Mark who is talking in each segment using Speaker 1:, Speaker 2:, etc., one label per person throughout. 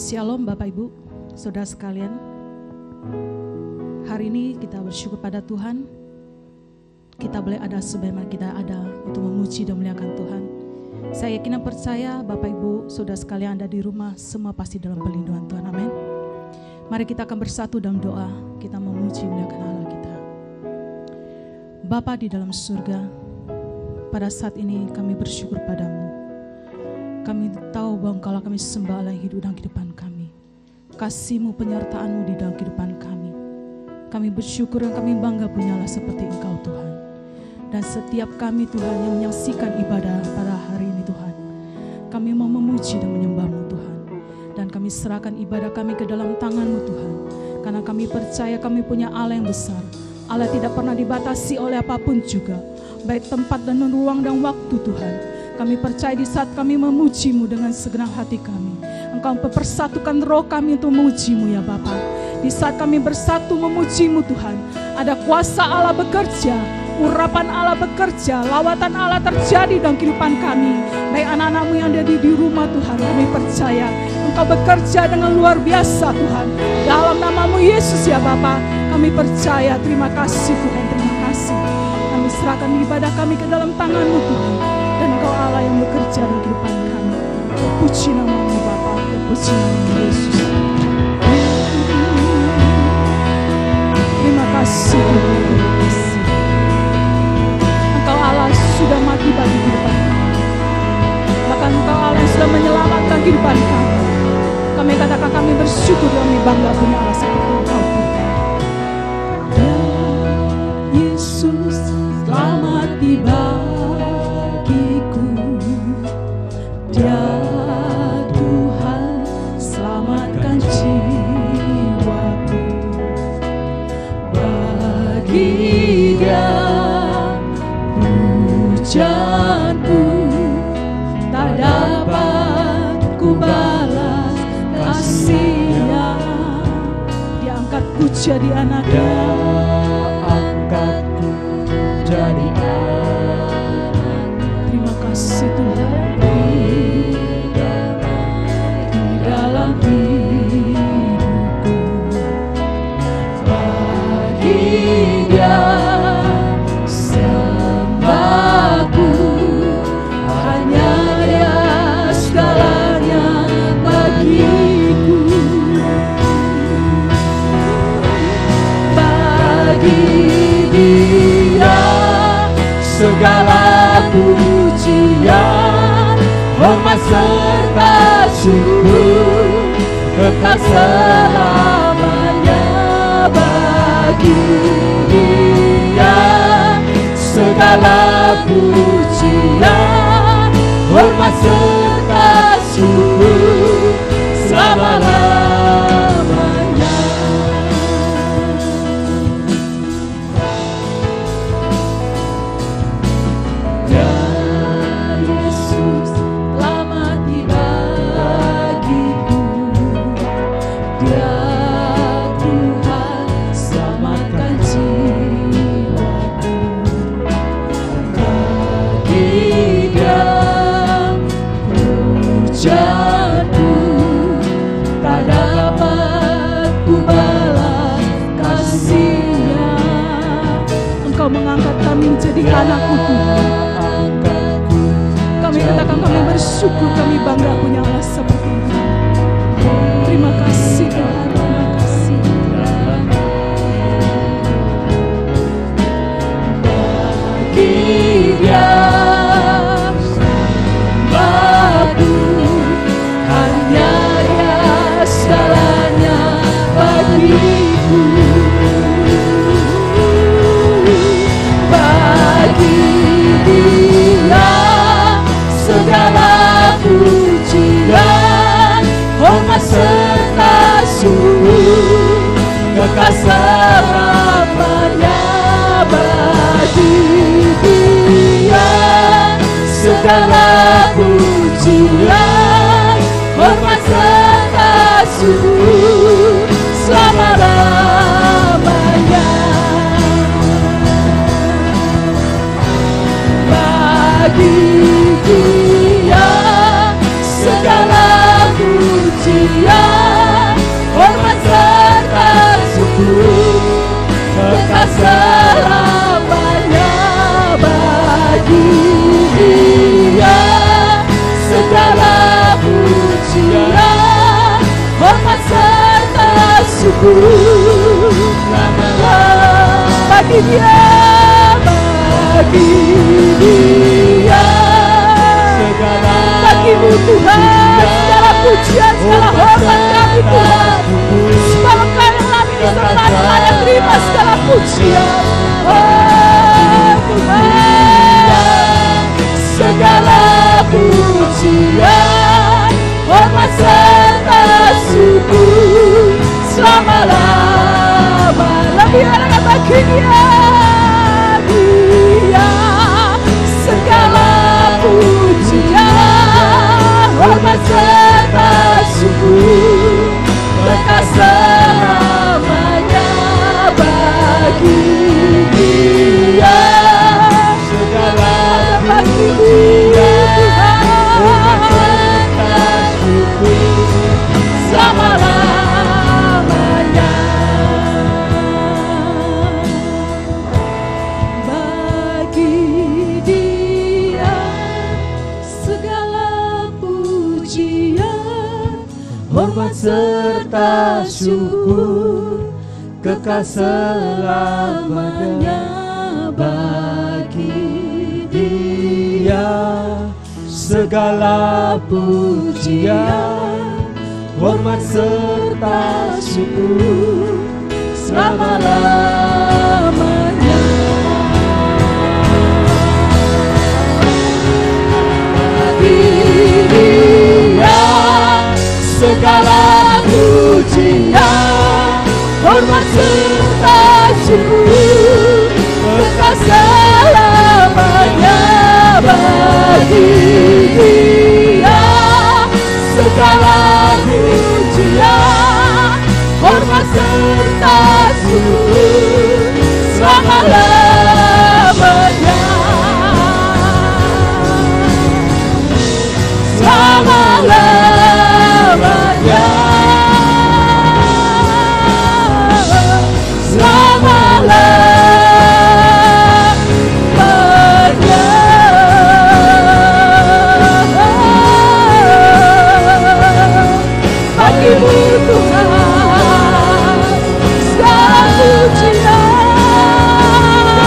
Speaker 1: Shalom Bapak Ibu, Saudara sekalian. Hari ini kita bersyukur pada Tuhan. Kita boleh ada sebagaimana kita ada untuk memuji dan memuliakan Tuhan. Saya yakin dan percaya Bapak Ibu, Saudara sekalian ada di rumah, semua pasti dalam perlindungan Tuhan. Amin. Mari kita akan bersatu dalam doa. Kita memuji memuliakan Allah kita. Bapa di dalam surga, pada saat ini kami bersyukur padamu. Kami tahu bahwa Engkaulah kami sembah Allah yang hidup dalam kehidupan kami. Kasih-Mu, penyertaan-Mu di dalam kehidupan kami. Kami bersyukur dan kami bangga punya Allah seperti Engkau Tuhan. Dan setiap kami Tuhan yang menyaksikan ibadah pada hari ini Tuhan, kami mau memuji dan menyembah-Mu Tuhan. Dan kami serahkan ibadah kami ke dalam tangan-Mu Tuhan. Karena kami percaya kami punya Allah yang besar. Allah tidak pernah dibatasi oleh apapun juga. Baik tempat dan ruang dan waktu Tuhan. Kami percaya di saat kami memuji-Mu dengan segenap hati kami, Engkau mempersatukan roh kami untuk memuji-Mu ya Bapa. Di saat kami bersatu memuji-Mu Tuhan, ada kuasa Allah bekerja, urapan Allah bekerja, lawatan Allah terjadi dalam kehidupan kami. Baik anak-anak-Mu yang ada di rumah Tuhan, kami percaya Engkau bekerja dengan luar biasa Tuhan. Dalam nama-Mu Yesus ya Bapa, kami percaya. Terima kasih Tuhan, terima kasih. Kami serahkan ibadah kami ke dalam tangan-Mu Tuhan. Dan Engkau Allah yang bekerja dalam kehidupan kami. Terpuji nama-Mu Bapa, terpuji nama Yesus. Terima kasih Tuhan, terima kasih. Engkau Allah sudah mati bagi kehidupan kami. Bahkan Engkau Allah yang sudah menyelamatkan kehidupan kami. Kami katakan kami bersyukur dan kami bangga punya Allah seperti Engkau Tuhan. Yesus selamat tiba. Dia Tuhan selamatkan jiwaku. Bagi Dia pujianku tak dapat ku balas kasih-Nya. Dia angkatku jadi anak-Nya. Dia angkatku jadi anak. Terima kasih Tuhan. Sembahku hanya Dia segalanya bagiku. Bagi Dia segala pujian, hormat serta syukur kekal selamanya. Bagi Dia segala pujian, hormat serta syukur selama-lamanya. Ya Yesus menjadi anakmu Tuhan. Kami katakan kami bersyukur, kami bangga punya Allah seperti Engkau. Terima kasih Tuhan, terima kasih. Bagi Dia sembahku, hanya Dia segalanya bagiku. Bagi Dia segala pujian, hormat serta syukur, kekal selamanya. Bagi Dia segala pujian, hormat serta syukur, selama-lamanya. Bagi Dia segala pujian, hormat serta syukur, kekal selamanya. Bagi Dia segala pujian, hormat serta syukur, bagi Dia, bagi Dia bagimu Tuhan segala pujian, segala hormat kami Tuhan. Sebab Engkau yang kami disertai, layak terima segala pujian. Oh Tuhan, segala pujian, hormat serta syukur, selama-lamanya. Lebih enak bagi Dia segala pujian, hormat serta syukur, kekal selamanya. Bagi Dia segala pujian, hormat serta syukur, selama-lamanya. Bagi Dia segala pujian, hormat serta syukur, kekal selamanya. Bagi Dia segala pujian, hormat serta syukur, selama-lamanya. Bagi Dia segala pujian, hormat serta syukur, kekal selamanya. Bagi Dia segala pujian, hormat serta syukur, selama-lamanya. Selama-lamanya. Bagimu Tuhan segala pujian,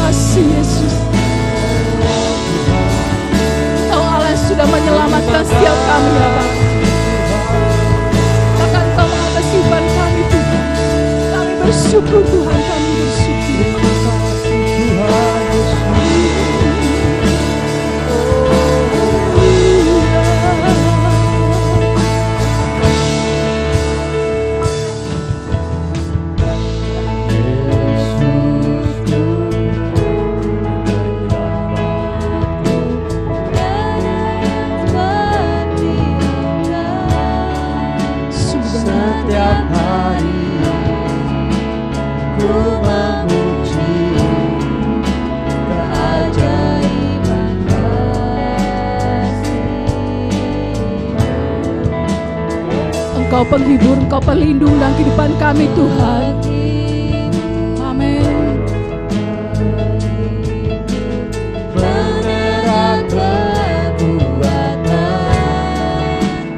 Speaker 1: kasih Yesus. Engkau Allah yang sudah menyelamatkan setiap kami ya Bapa. Bahkan Engkau mengasihi Tuhan kami Tuhan. Kami bersyukur Tuhan, kami bersyukur. Engkau penghibur, Engkau pelindung dalam kehidupan kami Tuhan. Amin.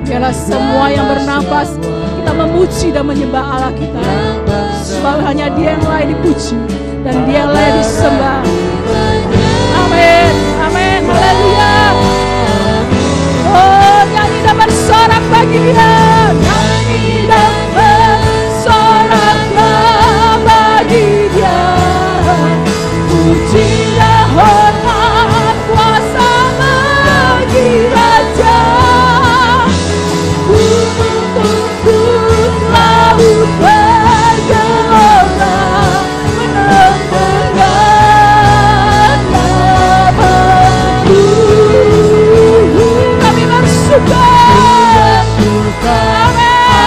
Speaker 1: Biarlah semua yang bernafas kita memuji dan menyembah Allah kita. Sebab hanya Dia yang layak dipuji dan Dia yang layak disembah. Amin. Amin. Haleluya. Oh, nyanyi dan bersorak bagi Dia. Nyanyi dan bersoraklah bagi Dia. Puji dan hormat kuasa bagi Raja. Gunung tunduk, laut bergelora, menenangkan namamu. Kami bersuka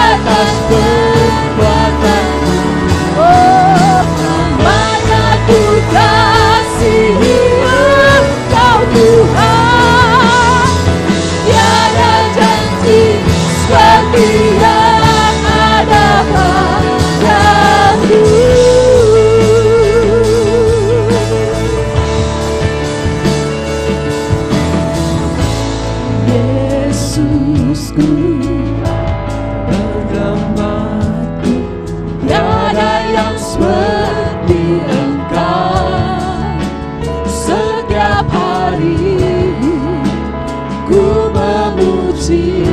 Speaker 1: atas perbuatanmu. Oh, banyak ku kasihi Engkau Tuhan. Tiada janji seperti yang ada padamu. Yesusku, pengamatku, tiada yang seperti Engkau. Setiap hari ku memuji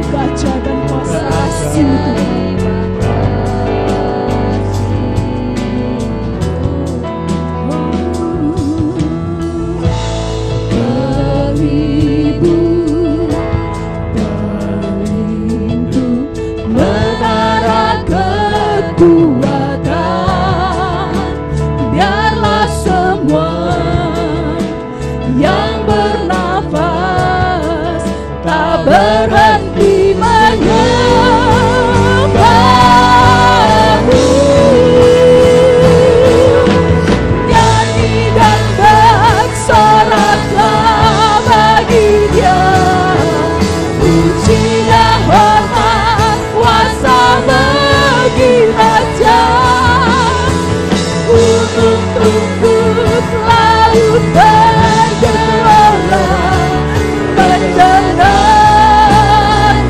Speaker 1: keajaiban kuasa kasih-Mu. Biarlah semua yang bernafas tak berhenti menyembah-Mu. Nyanyi dan bersoraklah bagi Dia. Puji dan hormat kuasa bagi Raja. Gunung tunduk, laut bergelora, mendengar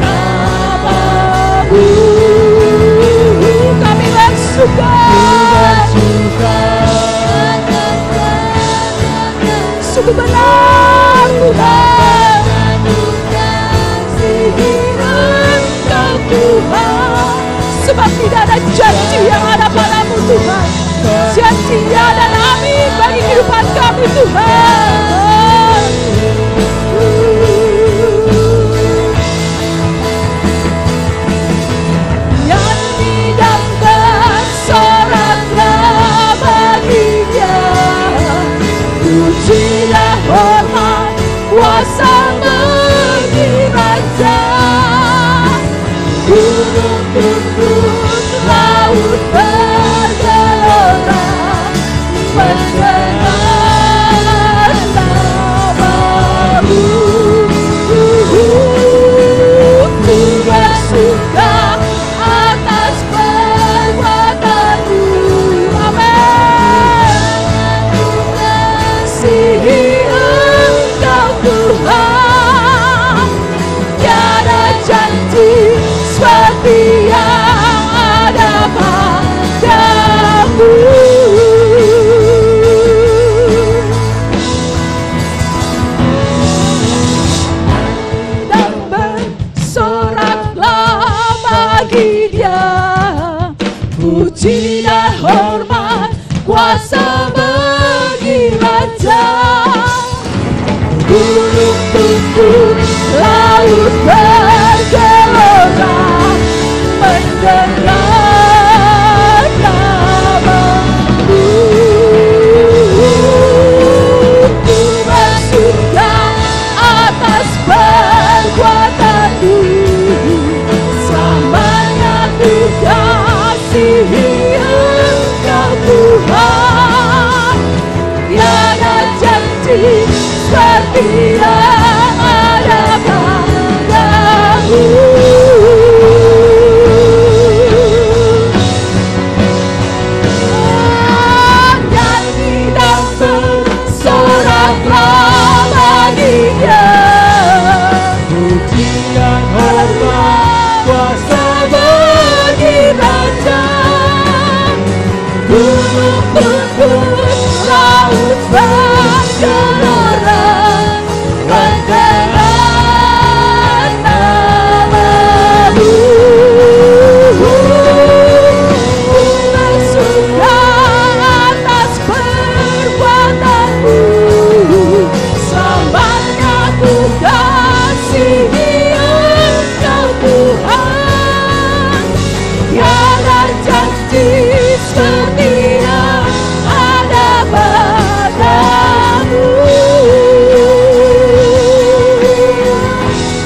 Speaker 1: namamu. Kami bersuka sungguh benar Tuhan. Engkau Tuhan, sebab tidak ada janji yang ada padamu Tuhan. Janji dan amin bagi kehidupan kami Tuhan. Nyanyi dan bersoraklah bagi Dia. Puji dan hormat kuasa bagi Raja. Gunung tunduk, laut bergelora, mendengar namamu. Ku bersuka atas perbuatanmu. Amin. Kasihi Engkau Tuhan. Tiada janji seperti yang ada padamu. kuasa bagi raja. Gunung tunduk, laut bergelora, mendengar namamu. Ku bersyukur atas perbuatanmu, selamanya ku kasihi Engkau Tuhan. Tiada janji seperti yang ada padamu. Nyanyi dan bersoraklah bagi Dia. Pujian hormat kuasa bagi Raja. Gunung tunduk, laut bergelora, mendengar namamu. Ku bersyukur atas perbuatanmu, selamanya ku kasihi Engkau Tuhan. Tiada janji seperti yang ada padamu.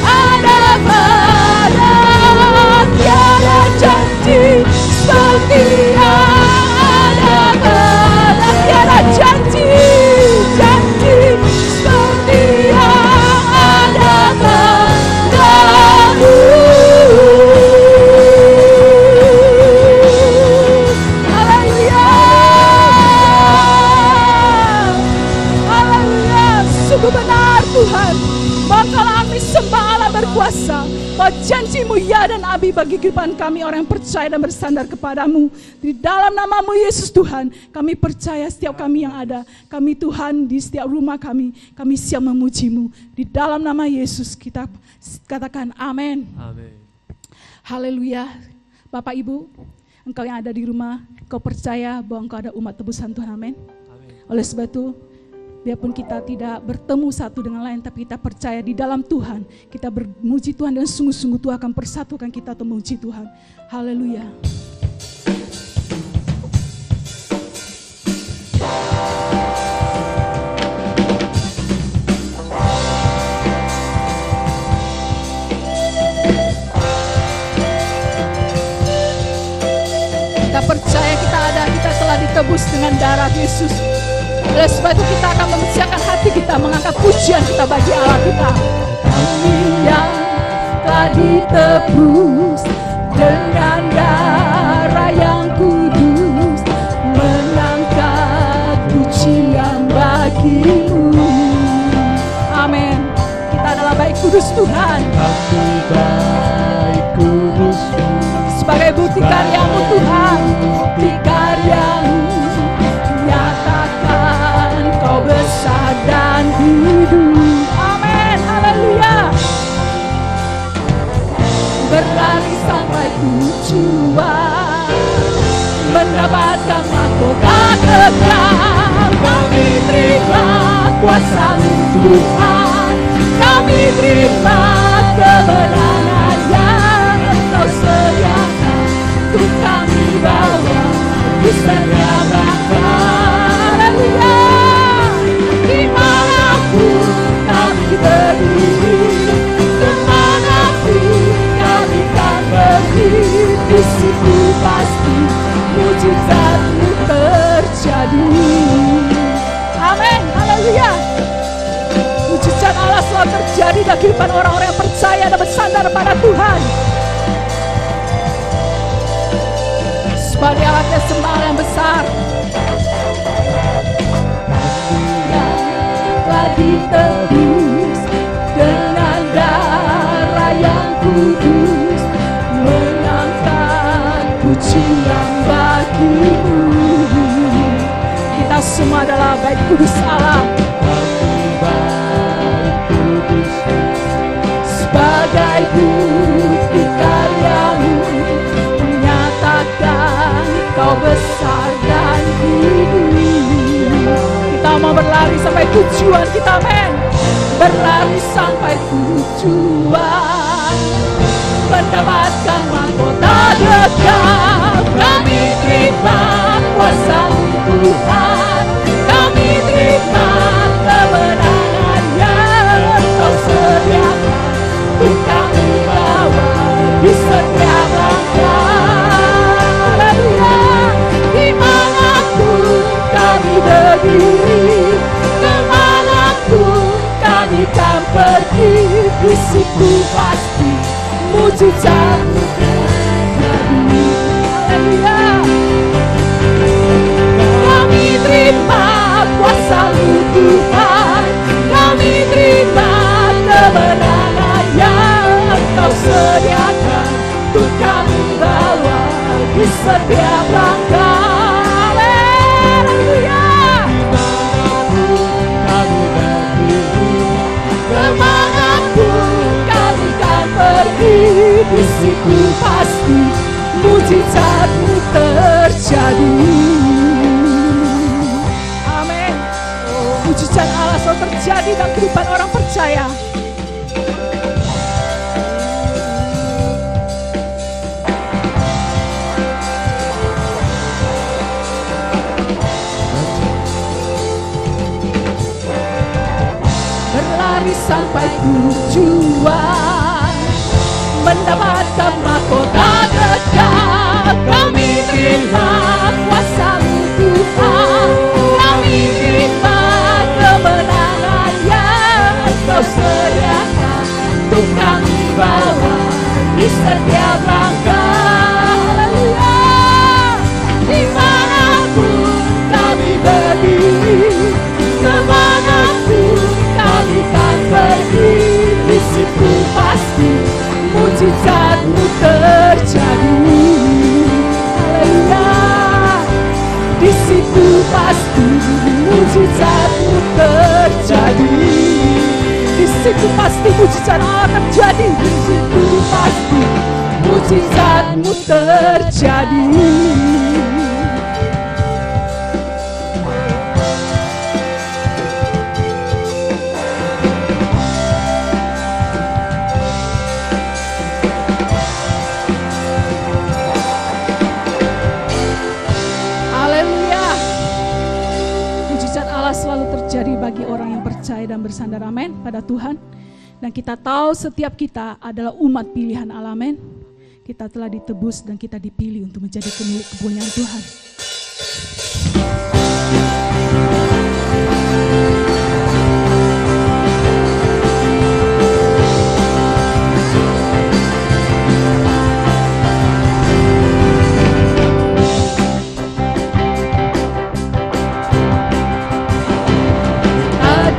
Speaker 1: Ada padamu. Tiada janji seperti yang ada padamu. Tiada janji seperti yang ada padamu. Haleluya. Haleluya. Sungguh benar Tuhan, maka kami sembah Allah berkuasa, bahwa janji-Mu ya dan abi bagi kehidupan kami orang yang percaya dan bersandar kepadamu. Di dalam namamu Yesus Tuhan, kami percaya setiap kami yang ada, kami Tuhan di setiap rumah kami siap memuji-Mu. Di dalam nama Yesus kita katakan amin.
Speaker 2: Amin.
Speaker 1: Haleluya. Bapak Ibu, engkau yang ada di rumah, kau percaya bahwa engkau ada umat tebusan Tuhan, amin. Oleh sebab itu, biarpun kita tidak bertemu satu dengan lain, tapi kita percaya di dalam Tuhan, kita bermuji Tuhan dan sungguh-sungguh Tuhan akan persatukan kita untuk memuji Tuhan. Haleluya. Kita percaya kita telah ditebus dengan darah Yesus. Oleh sebab itu kita akan mempersiapkan hati kita, mengangkat pujian kita bagi Allah kita. Kami yang telah ditebus dengan darah yang kudus, mengangkat pujian bagi-Mu. Amin. Kita adalah baik kudus Tuhan.
Speaker 2: Kami baik kudus
Speaker 1: sebagai bukti karya-Mu Tuhan, bukti karya-Mu nyatakan Kau besar dan hidup. Amin, haleluya. Berlari sampai tujuan, mendapatkan mahkota kekal. Kami terima kuasa-Mu Tuhan, kami terima kemenangan yang Engkau sediakan. Untuk kami bawa besarnya bangsa. Haleluya. Dimanapun kami berdiri, kemanapun kami kan pergi, di situ pasti mujizat terjadi. Amin. Haleluya. Mujizat Allah selalu terjadi dalam kehidupan orang-orang yang percaya dan bersandar pada Tuhan. Sebagai alat sembah yang besar, yang telah ditebus dengan darah yang kudus, mengangkat pujian bagi-Mu. Kita semua adalah baik kudus Allah. Sebagai bukti karya-Mu, menyatakan Kau besar dan hidup. mau berlari sampai tujuan kita, amin. Berlari sampai tujuan, mendapatkan mahkota kekal. Kami terima kuasa Tuhan, kami terima kemenangan yang Kau sediakan untuk kami bawa di setiap langkah. Haleluya. Dimanapun kami berdiri, kemanapun kami kan pergi, di situ pasti mujizat-Mu terjadi. Haleluya. Kami terima kuasa-Mu Tuhan, kami terima kemenangan yang Kau sediakan untuk kami bawa di setiap langkah. Haleluya.
Speaker 2: Dimanapun kami berdiri,
Speaker 1: Kemanapun kami kan pergi, di situ pasti mujizat-Mu terjadi. Amin. Mujizat Allah selalu terjadi dalam kehidupan orang percaya. Berlari sampai tujuan, mendapatkan mahkota kekal. Kami terima kuasa-Mu Tuhan, kami terima kemenangan yang Kau sediakan untuk kami bawa di setiap langkah. Haleluya. Dimanapun kami berdiri, kemanapun kami kan pergi, di situ pasti mujizat-Mu terjadi. Haleluya. Di situ pasti mujizat-Mu terjadi. Di situ pasti mujizat Allah terjadi. Di situ pasti mujizat-Mu terjadi. Selalu terjadi bagi orang yang percaya dan bersandar, amin, pada Tuhan. Dan kita tahu setiap kita adalah umat pilihan Allah, amin. Kita telah ditebus dan kita dipilih untuk menjadi pemilik kepunyaan Tuhan.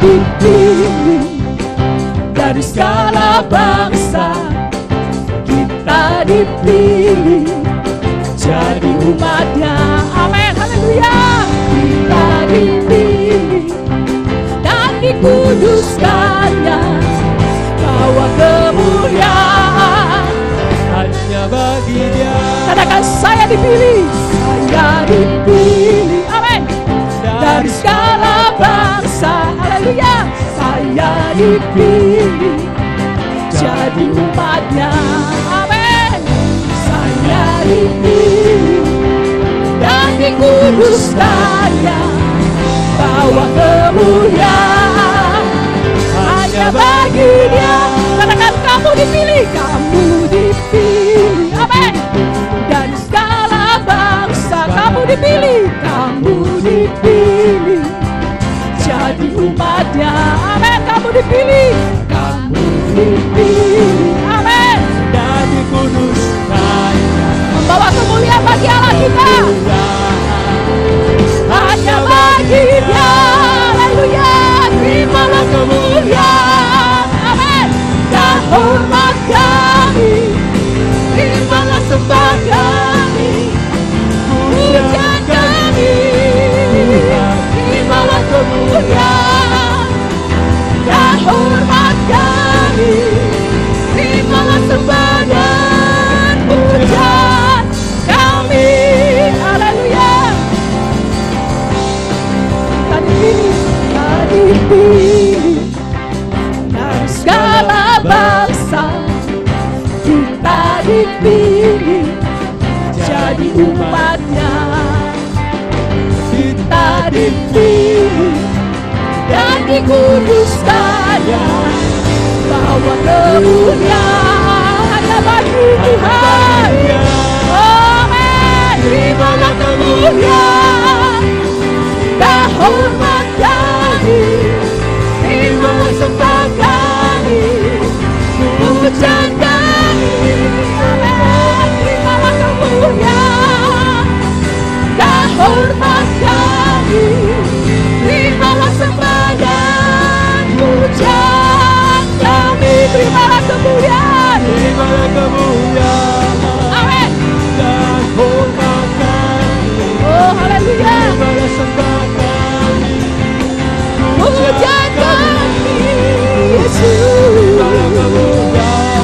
Speaker 1: Dipilih dari segala bangsa, kita dipilih jadi umat-Nya, amin, haleluya. Kita dipilih dan dikuduskan-Nya, bawa kemuliaan
Speaker 2: hanya bagi Dia.
Speaker 1: katakan saya dipilih, amin, dari segala bangsa. Haleluya. Saya dipilih jadi umat-Nya, amin. Saya dipilih dan dikuduskan-Nya, bawa kemuliaan hanya bagi Dia. Katakan kamu dipilih, amin. Dari segala bangsa kamu dipilih, jadi umat-Nya, amin. Kamu dipilih, amin.
Speaker 2: Dan dikuduskan-Nya,
Speaker 1: membawa kemuliaan bagi Allah kita, hanya bagi Dia. Haleluya. Terimalah kemuliaan, amin, dan hormat kami, terimalah sembah kami, pujian kami, terimalah kemuliaan dan hormat dipilih dari segala bangsa, kita dipilih jadi umatnya. Kita dipilih dan dikuduskannya, bahwa kemuliaan hanya bagi Tuhan. Amin. Terimalah kemuliaan dan hormat kami, terimalah sembah kami, pujian kami. Amin. Terimalah kemuliaan dan hormat kami, terimalah sembah dan pujian kami. Terimalah kemuliaan,
Speaker 2: terimalah kemuliaan,
Speaker 1: amin,
Speaker 2: dan hormat kami.
Speaker 1: Oh haleluya,
Speaker 2: terimalah sembah kami,
Speaker 1: pujian kami, Yesus.
Speaker 2: terimalah kemuliaan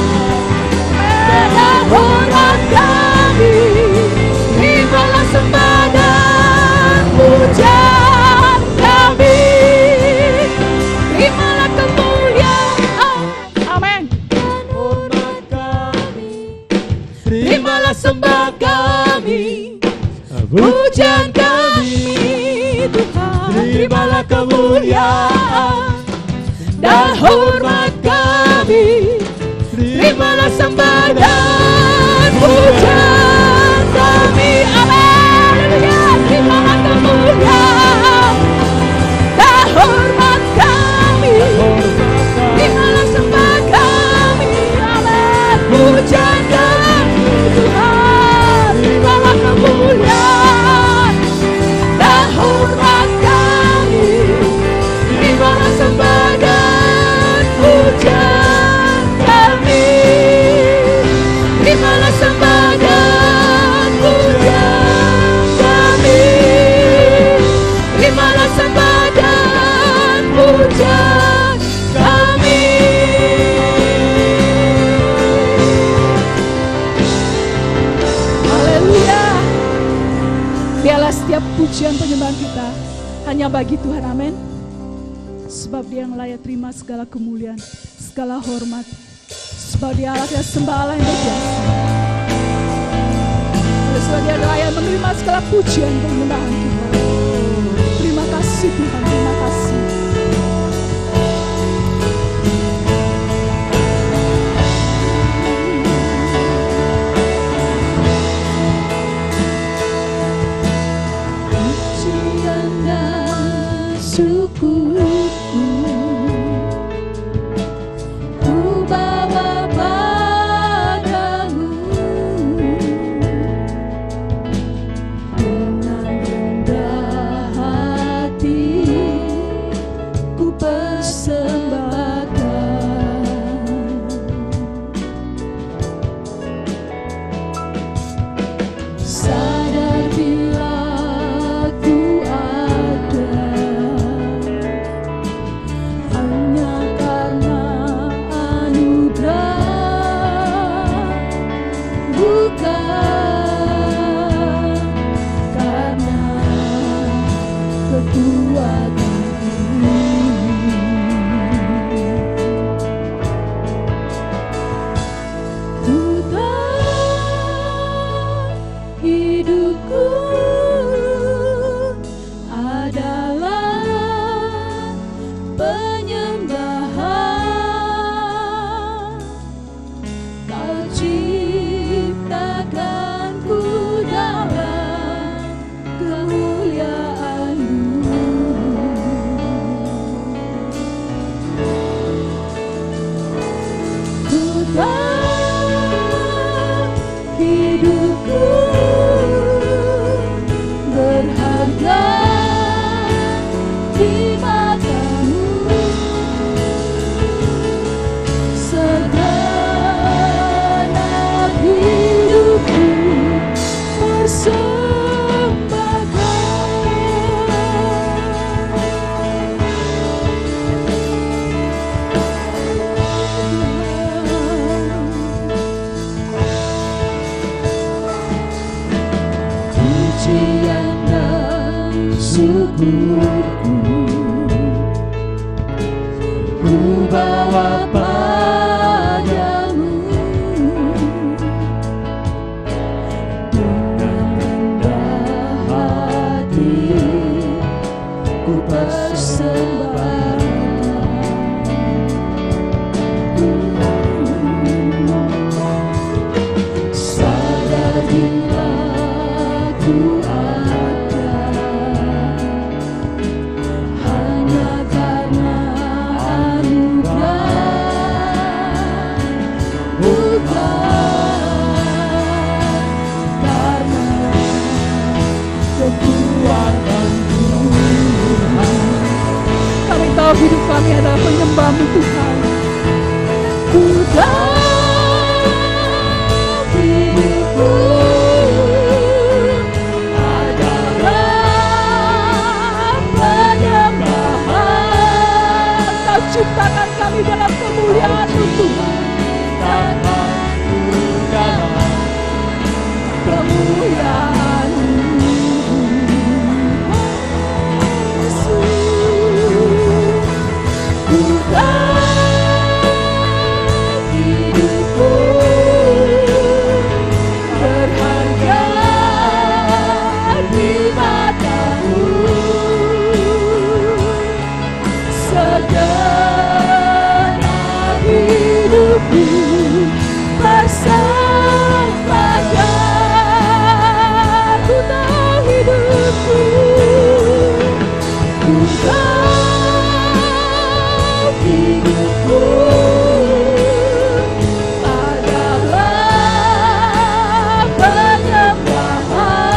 Speaker 1: Dan hormat kami, terimalah sembah dan pujian kami, terimalah kemuliaan, amin,
Speaker 2: hormat kami,
Speaker 1: terimalah sembah kami, pujian kami, Tuhan. Terimalah kemuliaan dan hormat kami, terimalah sembah dan pujian kami, amin. Terimalah kemuliaan dan hormat kami, terimalah sembah kami, amin. Pujian kami, Tuhan. Terimalah kemuliaan dan hormat kami, terimalah sembah dan pujian kami, terimalah sembah dan pujian kami, terimalah sembah dan pujian kami. Haleluya. Biarlah setiap pujian penyembahan kita hanya bagi Tuhan, amin. Sebab Dia yang layak terima segala kemuliaan, segala hormat. Sebab Dia Allah yang sembah, Allah yang berkuasa. Sebab Dia layak menerima segala pujian penyembahan kita. Terima kasih Tuhan, terima kasih. Pujian dan syukurku ku bawa padamu, dengan rendah hati ku persembahkan. Sadar bila ku ada hanya karena anugerah, bukan karena kekuatanku. Ku tahu hidupku adalah penyembahan. Kau ciptakanku dalam kemuliaan-Mu. Ku tahu hidupku berharga di mata-Mu. Segenap hidupku persembahkan. Pujian dan syukurku
Speaker 2: ku persembahkan. Sadar bila ku ada hanya karena anugerah, bukan karena kekuatanku. Kami tahu hidup kami adalah penyembah-Mu Tuhan. Ku tahu hidupku adalah penyembahan. Kau ciptakan kami dalam kemuliaan-Mu Tuhan. Tanganku dalam kemuliaan-Mu. Ku tahu hidupku berharga di mata-Mu. Segenap hidupku persembahkan. Ku tahu hidupku, ku tahu hidupku adalah penyembahan.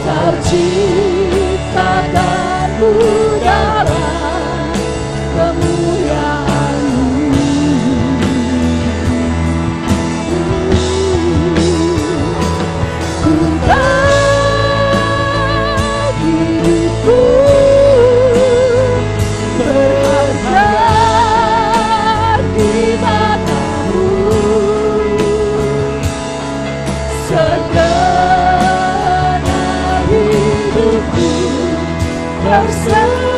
Speaker 2: Kau ciptakanku dalam kemuliaan-Mu. Ku tahu hidupku berharga di mata-Mu. Segenap hidupku persembahkan.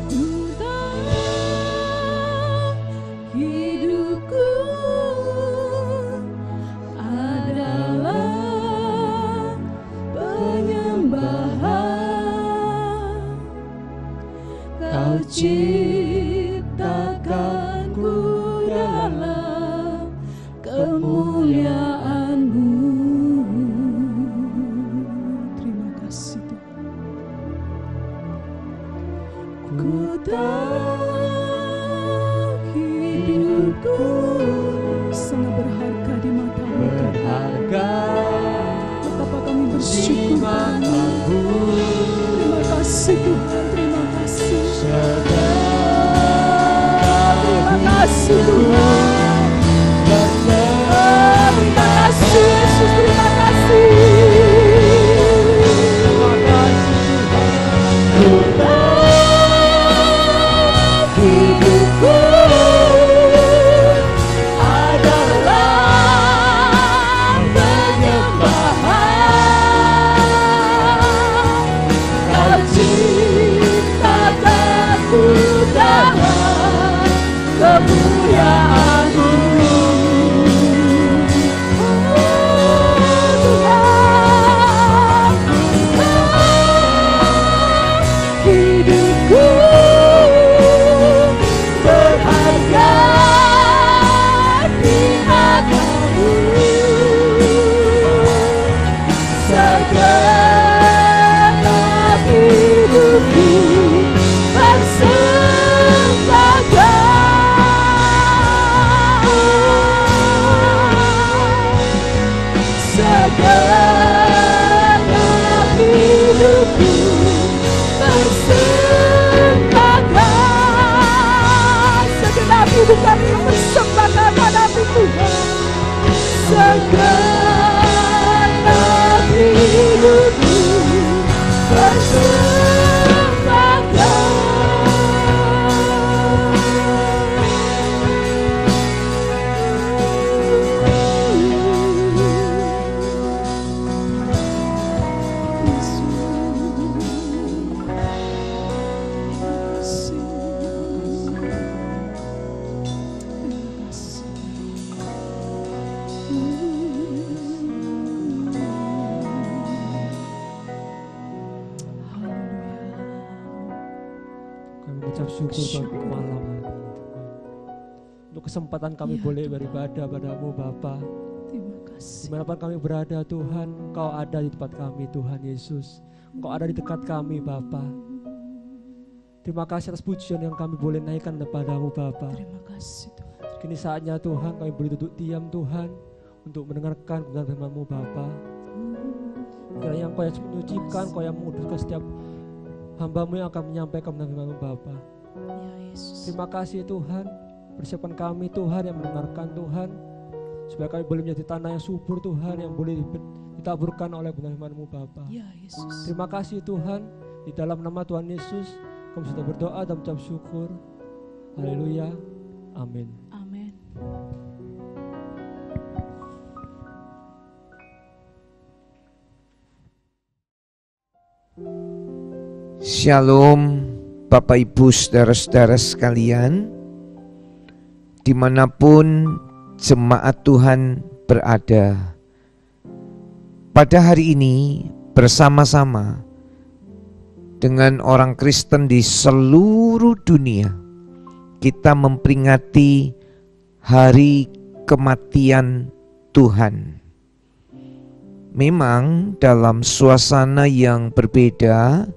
Speaker 2: Ku tahu hidupku adalah penyembahan. Kau ciptakanku dalam kemuliaan-Mu. Terima kasih Tuhan. Ku tahu hidupku sangat berharga di mata-Mu. Berharga. Betapa kami bersyukur. Terima kasih Tuhan. Terima kasih. Terima kasih Tuhan. Terima kasih Yesus. Terima kasih. Ku tahu hidupku adalah penyembahan. Kau ciptakanku dalam kemuliaan-Mu. Hidupku berharga di mata-Mu. Segenap hidupku persembahkan. Segenap hidupku persembahkan. Segenap hidup kami persembahkan padamu Tuhan. Segenap hidupku persembahkan.
Speaker 3: ucap syukur Bapa malam hari ini. Untuk kesempatan kami boleh beribadah padamu Bapa.
Speaker 1: Terima kasih.
Speaker 3: Dimanapun kami berada Tuhan, Engkau ada di tempat kami Tuhan Yesus. Engkau ada di dekat kami Bapa. Terima kasih atas pujian yang kami boleh naikkan kepadamu Bapa.
Speaker 1: Terima kasih Tuhan.
Speaker 3: Kini saatnya Tuhan kami boleh duduk diam Tuhan untuk mendengarkan kebenaran firman-Mu Bapa. Kiranya Engkau yang menyucikan, Engkau yang menguduskan setiap hamba-Mu yang akan menyampaikan kebenaran firman-Mu Bapa.
Speaker 1: Ya Yesus.
Speaker 3: Terima kasih Tuhan, persiapkan kami Tuhan yang mendengarkan Tuhan, supaya kami boleh menjadi tanah yang subur Tuhan, yang boleh ditaburkan oleh kebenaran firman-Mu Bapa.
Speaker 1: Ya Yesus.
Speaker 3: Terima kasih Tuhan, di dalam nama Tuhan Yesus kami sudah berdoa dan mengucap syukur. Haleluya, amin.
Speaker 1: Amin.
Speaker 4: Shalom Bapak Ibu saudara-saudara sekalian, dimanapun jemaat Tuhan berada. Pada hari ini bersama-sama dengan orang Kristen di seluruh dunia, kita memperingati hari kematian Tuhan. Memang dalam suasana yang berbeda,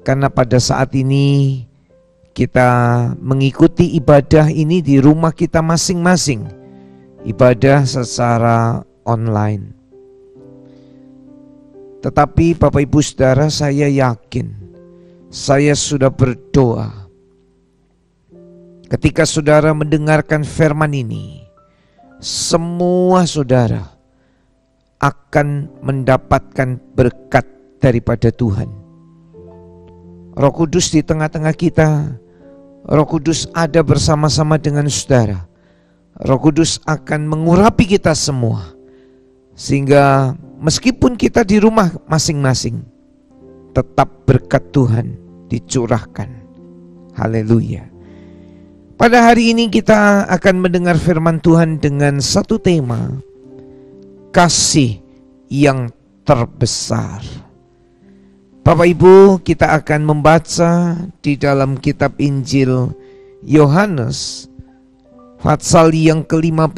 Speaker 4: karena pada saat ini kita mengikuti ibadah ini di rumah kita masing-masing, ibadah secara online. Tetapi Bapak Ibu Saudara, saya yakin, saya sudah berdoa ketika saudara mendengarkan firman ini, semua saudara akan mendapatkan berkat daripada Tuhan. Roh Kudus di tengah-tengah kita, Roh Kudus ada bersama-sama dengan saudara. Roh Kudus akan mengurapi kita semua, sehingga meskipun kita di rumah masing-masing, tetap berkat Tuhan dicurahkan. Haleluya. Pada hari ini kita akan mendengar firman Tuhan dengan satu tema, kasih yang terbesar. Bapak Ibu, kita akan membaca di dalam kitab Injil Yohanes pasal yang ke-15.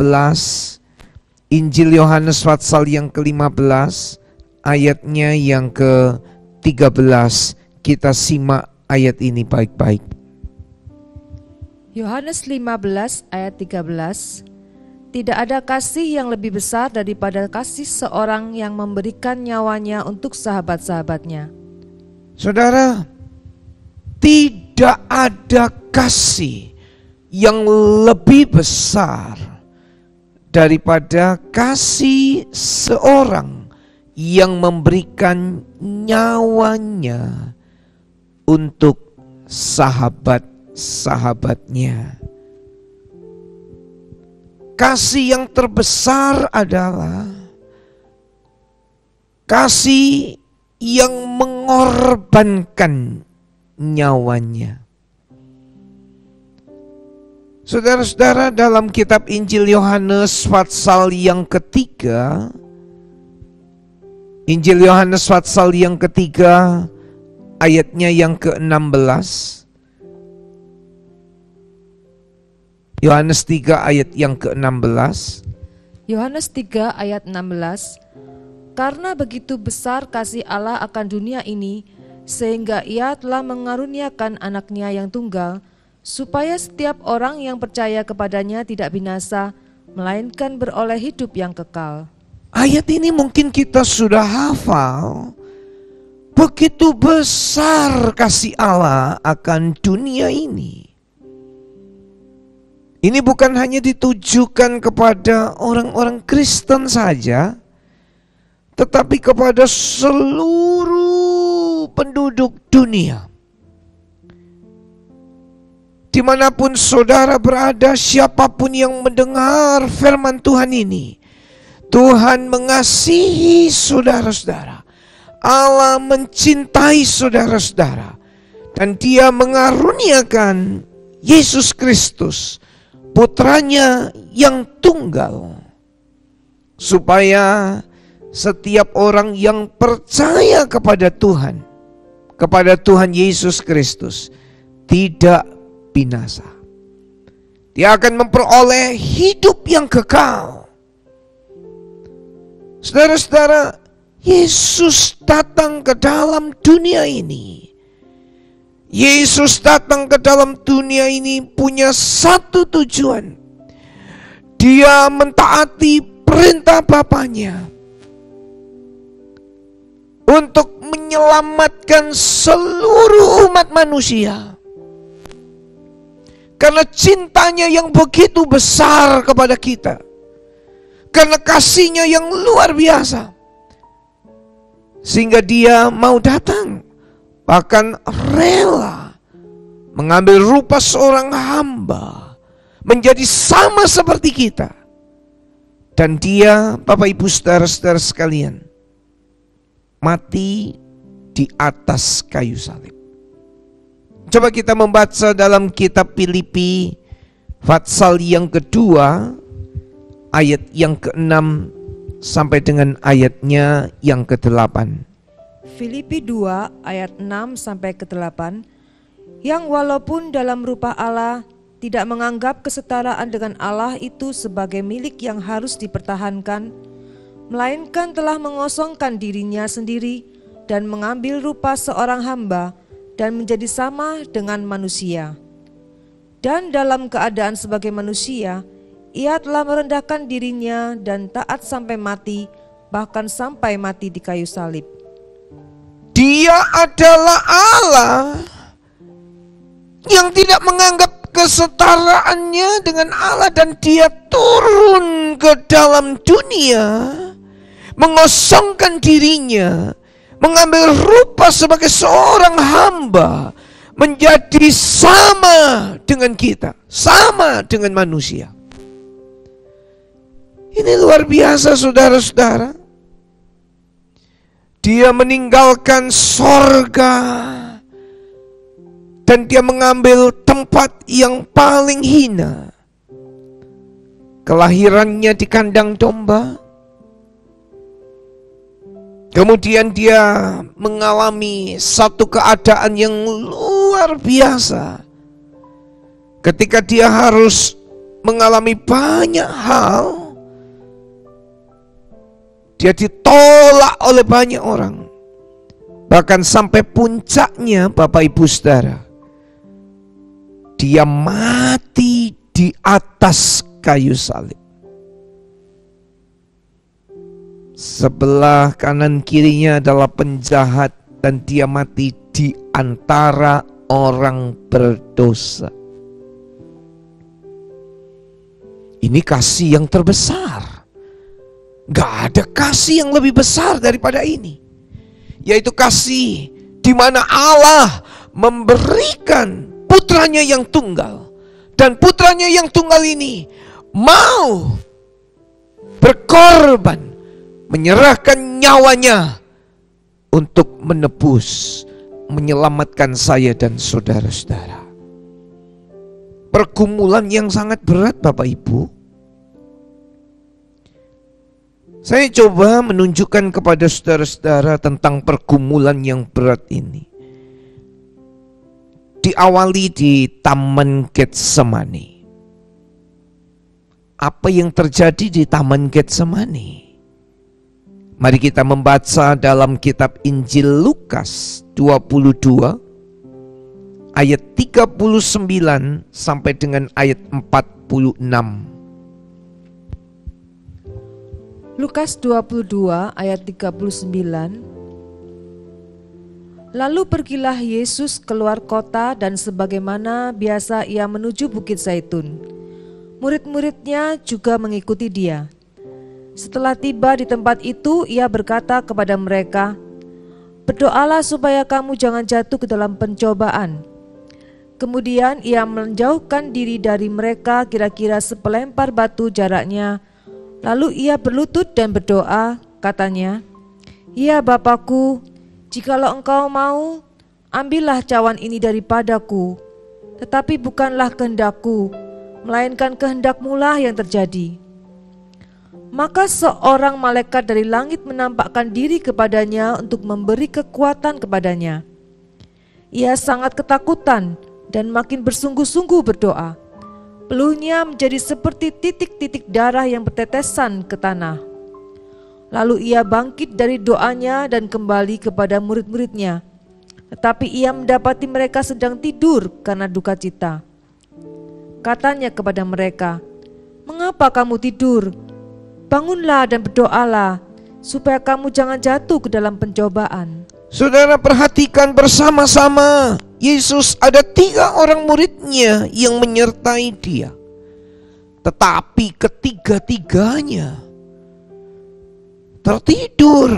Speaker 4: Injil Yohanes pasal yang ke-15 ayatnya yang ke-13. Kita simak ayat ini baik-baik.
Speaker 5: Yohanes 15 ayat 13. Tidak ada kasih yang lebih besar daripada kasih seorang yang memberikan nyawanya untuk sahabat-sahabatnya.
Speaker 4: Saudara, tidak ada kasih yang lebih besar daripada kasih seorang yang memberikan nyawanya untuk sahabat-sahabatnya. Kasih yang terbesar adalah kasih yang mengorbankan nyawanya. Saudara-saudara, dalam kitab Injil Yohanes pasal yang ketiga, Injil Yohanes pasal yang ketiga ayatnya yang ke-16. Yohanes 3 ayat yang ke-16.
Speaker 5: Yohanes 3 ayat 16. Karena begitu besar kasih Allah akan dunia ini, sehingga Ia telah mengaruniakan anaknya yang tunggal, supaya setiap orang yang percaya kepadanya tidak binasa, melainkan beroleh hidup yang kekal.
Speaker 4: Ayat ini mungkin kita sudah hafal. Begitu besar kasih Allah akan dunia ini. Ini bukan hanya ditujukan kepada orang-orang Kristen saja, tetapi kepada seluruh penduduk dunia. Dimanapun saudara berada, siapapun yang mendengar firman Tuhan ini, Tuhan mengasihi saudara-saudara. Allah mencintai saudara-saudara, dan Dia mengaruniakan Yesus Kristus, putranya yang tunggal, supaya setiap orang yang percaya kepada Tuhan Yesus Kristus, tidak binasa. Dia akan memperoleh hidup yang kekal. Saudara-saudara, Yesus datang ke dalam dunia ini. Yesus datang ke dalam dunia ini punya satu tujuan. Dia mentaati perintah Bapanya untuk menyelamatkan seluruh umat manusia. Karena cintanya yang begitu besar kepada kita, karena kasihnya yang luar biasa, sehingga dia mau datang, bahkan rela mengambil rupa seorang hamba, menjadi sama seperti kita. Dan dia, Bapak Ibu saudara-saudara sekalian, mati di atas kayu salib. Coba kita membaca dalam kitab Filipi pasal yang kedua, ayat yang ke-6 sampai dengan ayatnya yang ke-8.
Speaker 5: Filipi 2 ayat 6 sampai ke-8, yang walaupun dalam rupa Allah tidak menganggap kesetaraan dengan Allah itu sebagai milik yang harus dipertahankan, melainkan telah mengosongkan dirinya sendiri dan mengambil rupa seorang hamba dan menjadi sama dengan manusia. Dan dalam keadaan sebagai manusia, ia telah merendahkan dirinya dan taat sampai mati, bahkan sampai mati di kayu salib.
Speaker 4: Dia adalah Allah yang tidak menganggap kesetaraannya dengan Allah, dan dia turun ke dalam dunia, mengosongkan dirinya, mengambil rupa sebagai seorang hamba, menjadi sama dengan kita, sama dengan manusia. Ini luar biasa, saudara-saudara. Dia meninggalkan sorga dan dia mengambil tempat yang paling hina. Kelahirannya di kandang domba. Kemudian dia mengalami satu keadaan yang luar biasa. Ketika dia harus mengalami banyak hal, dia ditolak oleh banyak orang. Bahkan sampai puncaknya, Bapak Ibu Saudara, dia mati di atas kayu salib. Sebelah kanan kirinya adalah penjahat, dan dia mati di antara orang berdosa. Ini kasih yang terbesar. Gak ada kasih yang lebih besar daripada ini, yaitu kasih di mana Allah memberikan putranya yang tunggal, dan putranya yang tunggal ini mau berkorban, menyerahkan nyawanya untuk menebus, menyelamatkan saya dan saudara-saudara. Pergumulan yang sangat berat, Bapak Ibu. Saya coba menunjukkan kepada saudara-saudara tentang pergumulan yang berat ini. Diawali di Taman Getsemani. Apa yang terjadi di Taman Getsemani? Mari kita membaca dalam kitab Injil Lukas 22 ayat 39 sampai dengan ayat 46.
Speaker 5: Lukas 22 ayat 39. Lalu pergilah Yesus keluar kota, dan sebagaimana biasa ia menuju Bukit Zaitun. Murid-muridnya juga mengikuti dia. Setelah tiba di tempat itu, ia berkata kepada mereka, "Berdoalah supaya kamu jangan jatuh ke dalam pencobaan." Kemudian ia menjauhkan diri dari mereka kira-kira sepelempar batu jaraknya. Lalu ia berlutut dan berdoa, katanya, "Ya Bapakku, jikalau Engkau mau, ambillah cawan ini daripadaku. Tetapi bukanlah kehendakku, melainkan kehendak-Mu-lah yang terjadi." Maka seorang malaikat dari langit menampakkan diri kepadanya untuk memberi kekuatan kepadanya. Ia sangat ketakutan dan makin bersungguh-sungguh berdoa. Peluhnya menjadi seperti titik-titik darah yang bertetesan ke tanah. Lalu ia bangkit dari doanya dan kembali kepada murid-muridnya. Tetapi ia mendapati mereka sedang tidur karena duka cita. Katanya kepada mereka, "Mengapa kamu tidur? Bangunlah dan berdoalah, supaya kamu jangan jatuh ke dalam pencobaan."
Speaker 4: Saudara, perhatikan bersama-sama. Yesus ada 3 orang muridnya yang menyertai dia. Tetapi ketiga-tiganya tertidur.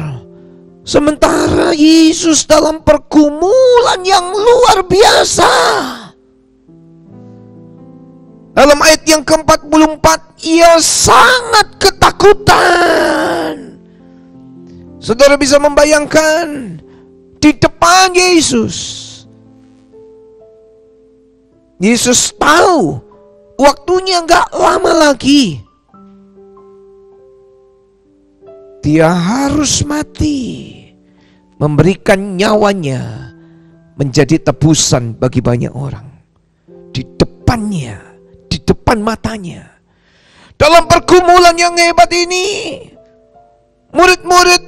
Speaker 4: Sementara Yesus dalam pergumulan yang luar biasa. Dalam ayat yang ke-44, ia sangat ketakutan. Saudara bisa membayangkan di depan Yesus. Yesus tahu waktunya gak lama lagi. Dia harus mati, memberikan nyawanya menjadi tebusan bagi banyak orang. Di depannya, di depan matanya. Dalam pergumulan yang hebat ini, murid-murid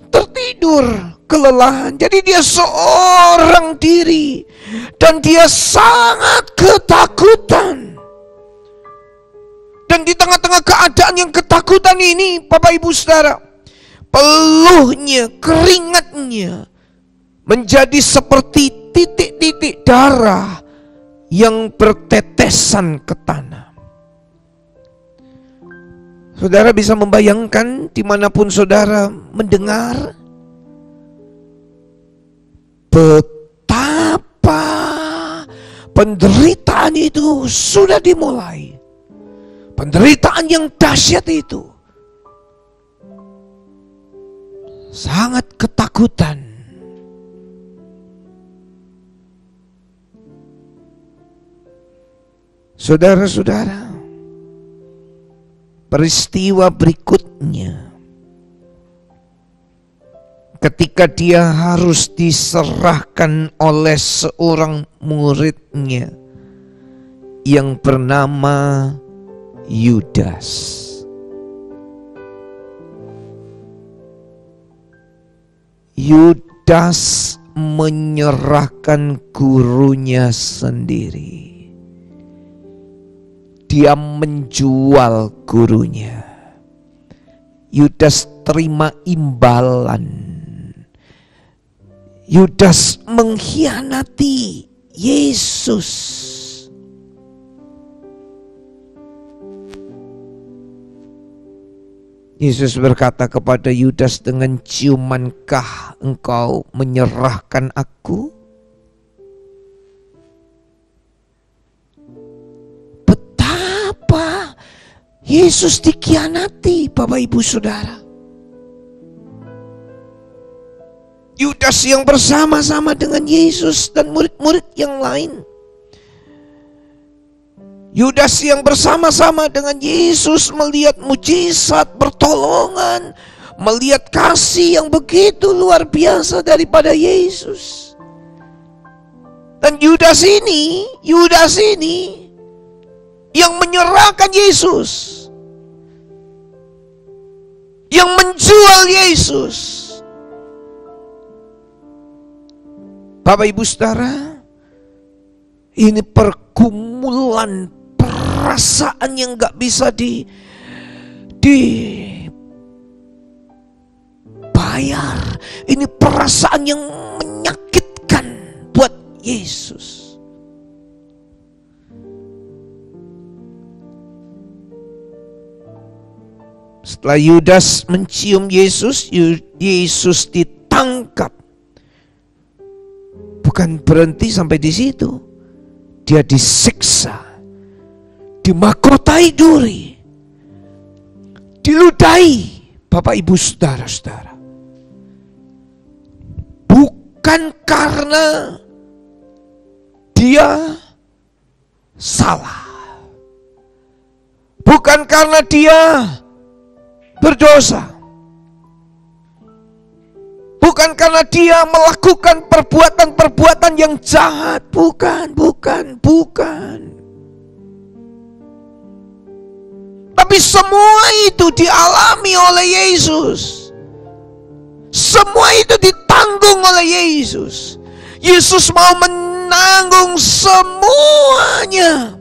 Speaker 4: tertidur, kelelahan. Jadi dia seorang diri dan dia sangat ketakutan. Dan di tengah-tengah keadaan yang ketakutan ini, Bapak Ibu Saudara, peluhnya, keringatnya menjadi seperti titik-titik darah yang bertetesan ke tanah. Saudara bisa membayangkan dimanapun saudara mendengar betapa penderitaan itu sudah dimulai. Penderitaan yang dahsyat itu. Sangat ketakutan. Saudara-saudara, peristiwa berikutnya ketika dia harus diserahkan oleh seorang muridnya yang bernama Yudas. Yudas menyerahkan gurunya sendiri. Dia menjual gurunya. Yudas terima imbalan. Yudas mengkhianati Yesus. Yesus berkata kepada Yudas, "Dengan ciumankah engkau menyerahkan aku?" Betapa Yesus dikhianati, Bapak Ibu Saudara. Yudas yang bersama-sama dengan Yesus dan murid-murid yang lain. Yudas yang bersama-sama dengan Yesus melihat mujizat pertolongan, melihat kasih yang begitu luar biasa daripada Yesus. Dan Yudas ini yang menyerahkan Yesus, yang menjual Yesus. Bapak Ibu Saudara, ini pergumulan perasaan yang gak bisa dibayar. Ini perasaan yang menyakitkan buat Yesus. Setelah Yudas mencium Yesus, Yesus ditangkap. Bukan berhenti sampai di situ. Dia disiksa, dimahkotai duri, diludahi. Bapak Ibu Saudara-saudara, bukan karena dia salah, bukan karena dia berdosa, Bukan karena dia melakukan perbuatan-perbuatan yang jahat. Bukan. Tapi semua itu dialami oleh Yesus. Semua itu ditanggung oleh Yesus. Yesus mau menanggung semuanya.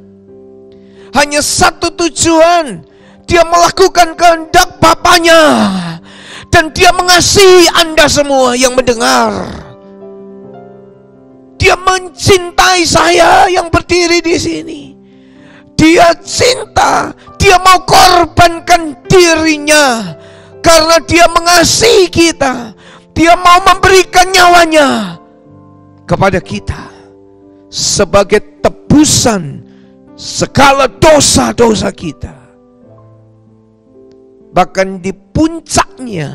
Speaker 4: Hanya satu tujuan, dia melakukan kehendak Bapanya. Dan dia mengasihi Anda semua yang mendengar. Dia mencintai saya yang berdiri di sini. Dia cinta, dia mau korbankan dirinya karena dia mengasihi kita. Dia mau memberikan nyawanya kepada kita sebagai tebusan segala dosa-dosa kita. Bahkan di puncaknya,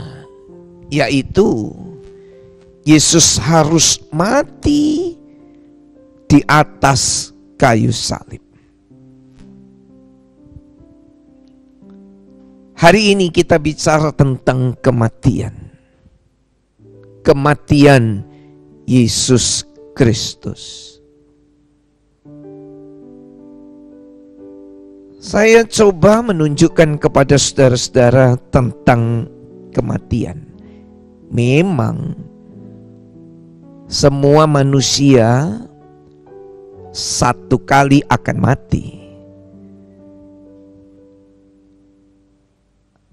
Speaker 4: yaitu Yesus harus mati di atas kayu salib. Hari ini kita bicara tentang kematian. Kematian Yesus Kristus. Saya coba menunjukkan kepada saudara-saudara tentang kematian. Memang semua manusia satu kali akan mati.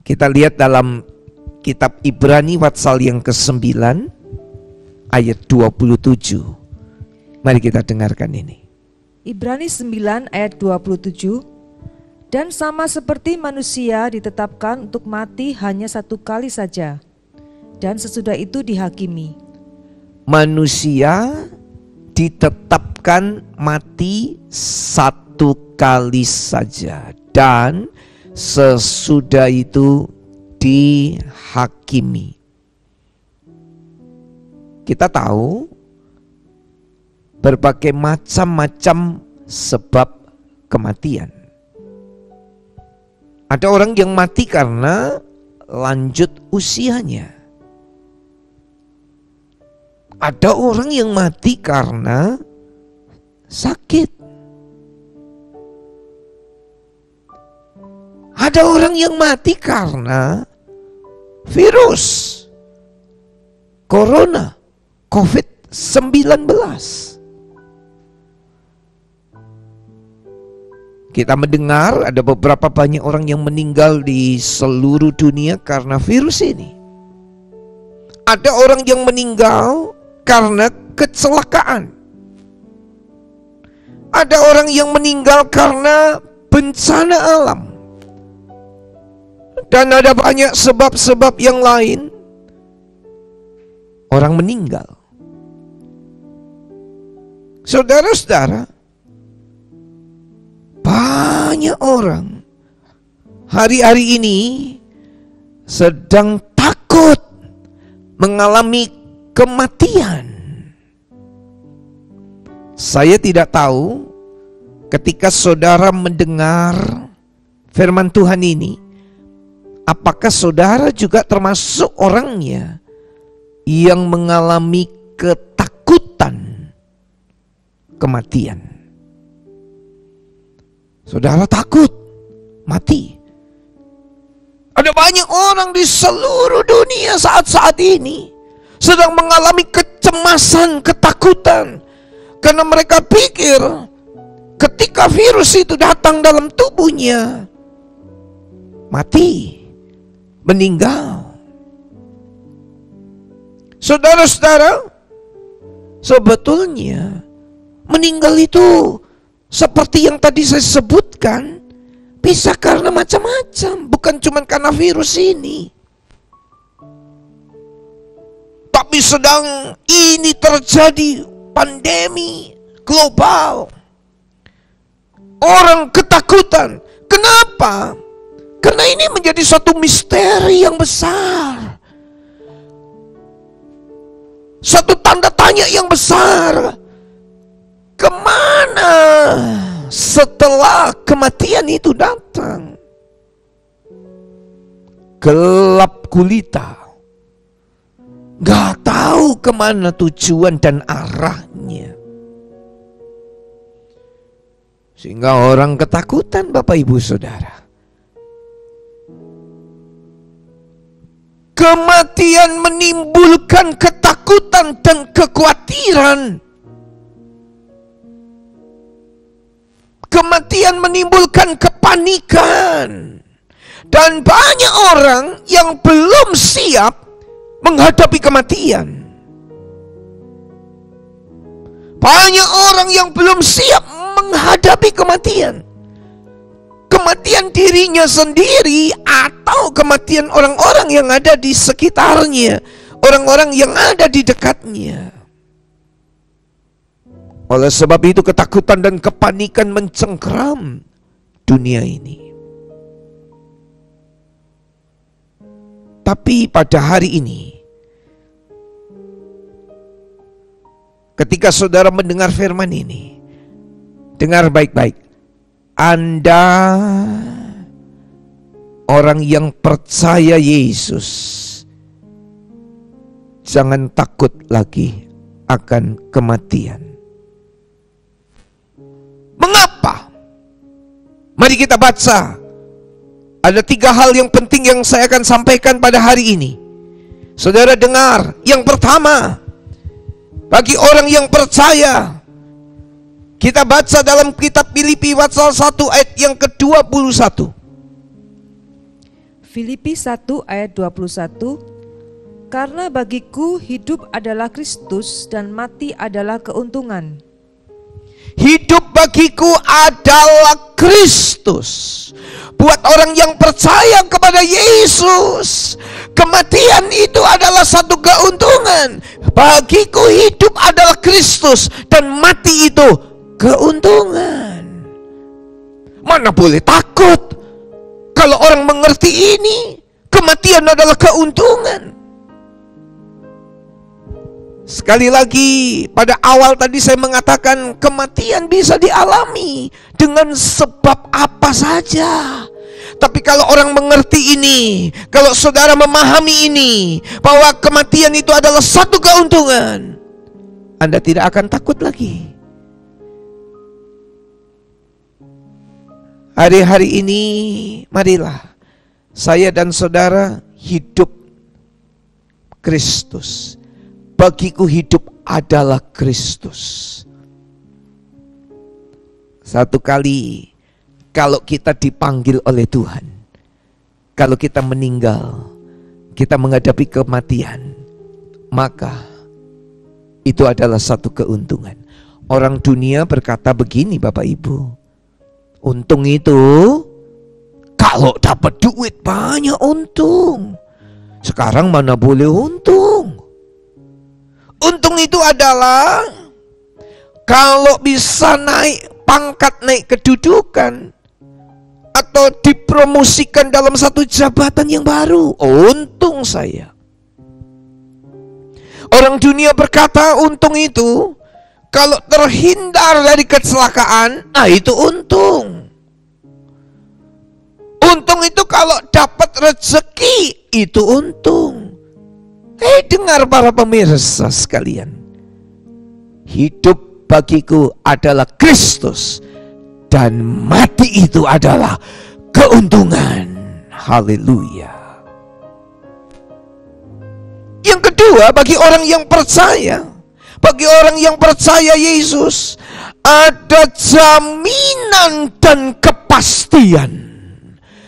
Speaker 4: Kita lihat dalam kitab Ibrani pasal yang ke-9 ayat 27. Mari kita dengarkan ini.
Speaker 5: Ibrani 9 ayat 27. Dan sama seperti manusia ditetapkan untuk mati hanya satu kali saja, dan sesudah itu dihakimi.
Speaker 4: Manusia ditetapkan mati satu kali saja, dan sesudah itu dihakimi. Kita tahu berbagai macam-macam sebab kematian. Ada orang yang mati karena lanjut usianya. Ada orang yang mati karena sakit. Ada orang yang mati karena virus Corona, COVID-19. Kita mendengar ada beberapa banyak orang yang meninggal di seluruh dunia karena virus ini. Ada orang yang meninggal karena kecelakaan. Ada orang yang meninggal karena bencana alam. Dan ada banyak sebab-sebab yang lain orang meninggal. Saudara-saudara, banyak orang hari-hari ini sedang takut mengalami kematian. Saya tidak tahu ketika saudara mendengar firman Tuhan ini, apakah saudara juga termasuk orangnya yang mengalami ketakutan kematian? Saudara takut mati. Ada banyak orang di seluruh dunia saat-saat ini sedang mengalami kecemasan, ketakutan. Karena mereka pikir ketika virus itu datang dalam tubuhnya, mati, meninggal. Saudara-saudara, sebetulnya meninggal itu seperti yang tadi saya sebutkan, bisa karena macam-macam, bukan cuma karena virus ini. Tapi sedang ini terjadi pandemi global. Orang ketakutan. Kenapa? Karena ini menjadi suatu misteri yang besar. Satu tanda tanya yang besar. Kemana setelah kematian itu datang? Gelap gulita. Gak tahu. kemana tujuan dan arahnya. Sehingga orang ketakutan, Bapak Ibu Saudara. Kematian menimbulkan ketakutan dan kekhawatiran. Kematian menimbulkan kepanikan. Dan banyak orang yang belum siap menghadapi kematian. Banyak orang yang belum siap menghadapi kematian. Kematian dirinya sendiri atau kematian orang-orang yang ada di sekitarnya, orang-orang yang ada di dekatnya. Oleh sebab itu ketakutan dan kepanikan mencengkeram dunia ini. Tapi pada hari ini, ketika saudara mendengar firman ini, dengar baik-baik. Anda orang yang percaya Yesus, jangan takut lagi akan kematian. Mengapa? Mari kita baca. Ada 3 hal yang penting yang saya akan sampaikan pada hari ini. Saudara dengar, yang pertama, bagi orang yang percaya, kita baca dalam kitab Filipi pasal 1 ayat yang ke-21.
Speaker 5: Filipi 1 ayat 21. Karena bagiku hidup adalah Kristus dan mati adalah keuntungan.
Speaker 4: Hidup bagiku adalah Kristus. Buat orang yang percaya kepada Yesus, kematian itu adalah satu keuntungan. Bagiku hidup adalah Kristus dan mati itu keuntungan. Mana boleh takut kalau orang mengerti ini, kematian adalah keuntungan. Sekali lagi, pada awal tadi saya mengatakan kematian bisa dialami dengan sebab apa saja. Tapi kalau orang mengerti ini, kalau saudara memahami ini, bahwa kematian itu adalah satu keuntungan, Anda tidak akan takut lagi. Hari-hari ini, marilah saya dan saudara hidup Kristus. Bagiku hidup adalah Kristus. Satu kali kalau kita dipanggil oleh Tuhan, kalau kita meninggal, kita menghadapi kematian, maka itu adalah satu keuntungan. Orang dunia berkata begini, Bapak Ibu, untung itu kalau dapat duit banyak untung. Sekarang mana boleh untung. Untung itu adalah kalau bisa naik pangkat, naik kedudukan, atau dipromosikan dalam satu jabatan yang baru. Untung saya. Orang dunia berkata untung itu kalau terhindar dari kecelakaan, itu untung. Untung itu kalau dapat rezeki, itu untung. Dengar para pemirsa sekalian, hidup bagiku adalah Kristus dan mati itu adalah keuntungan. Haleluya. Yang kedua, bagi orang yang percaya, bagi orang yang percaya Yesus, ada jaminan dan kepastian.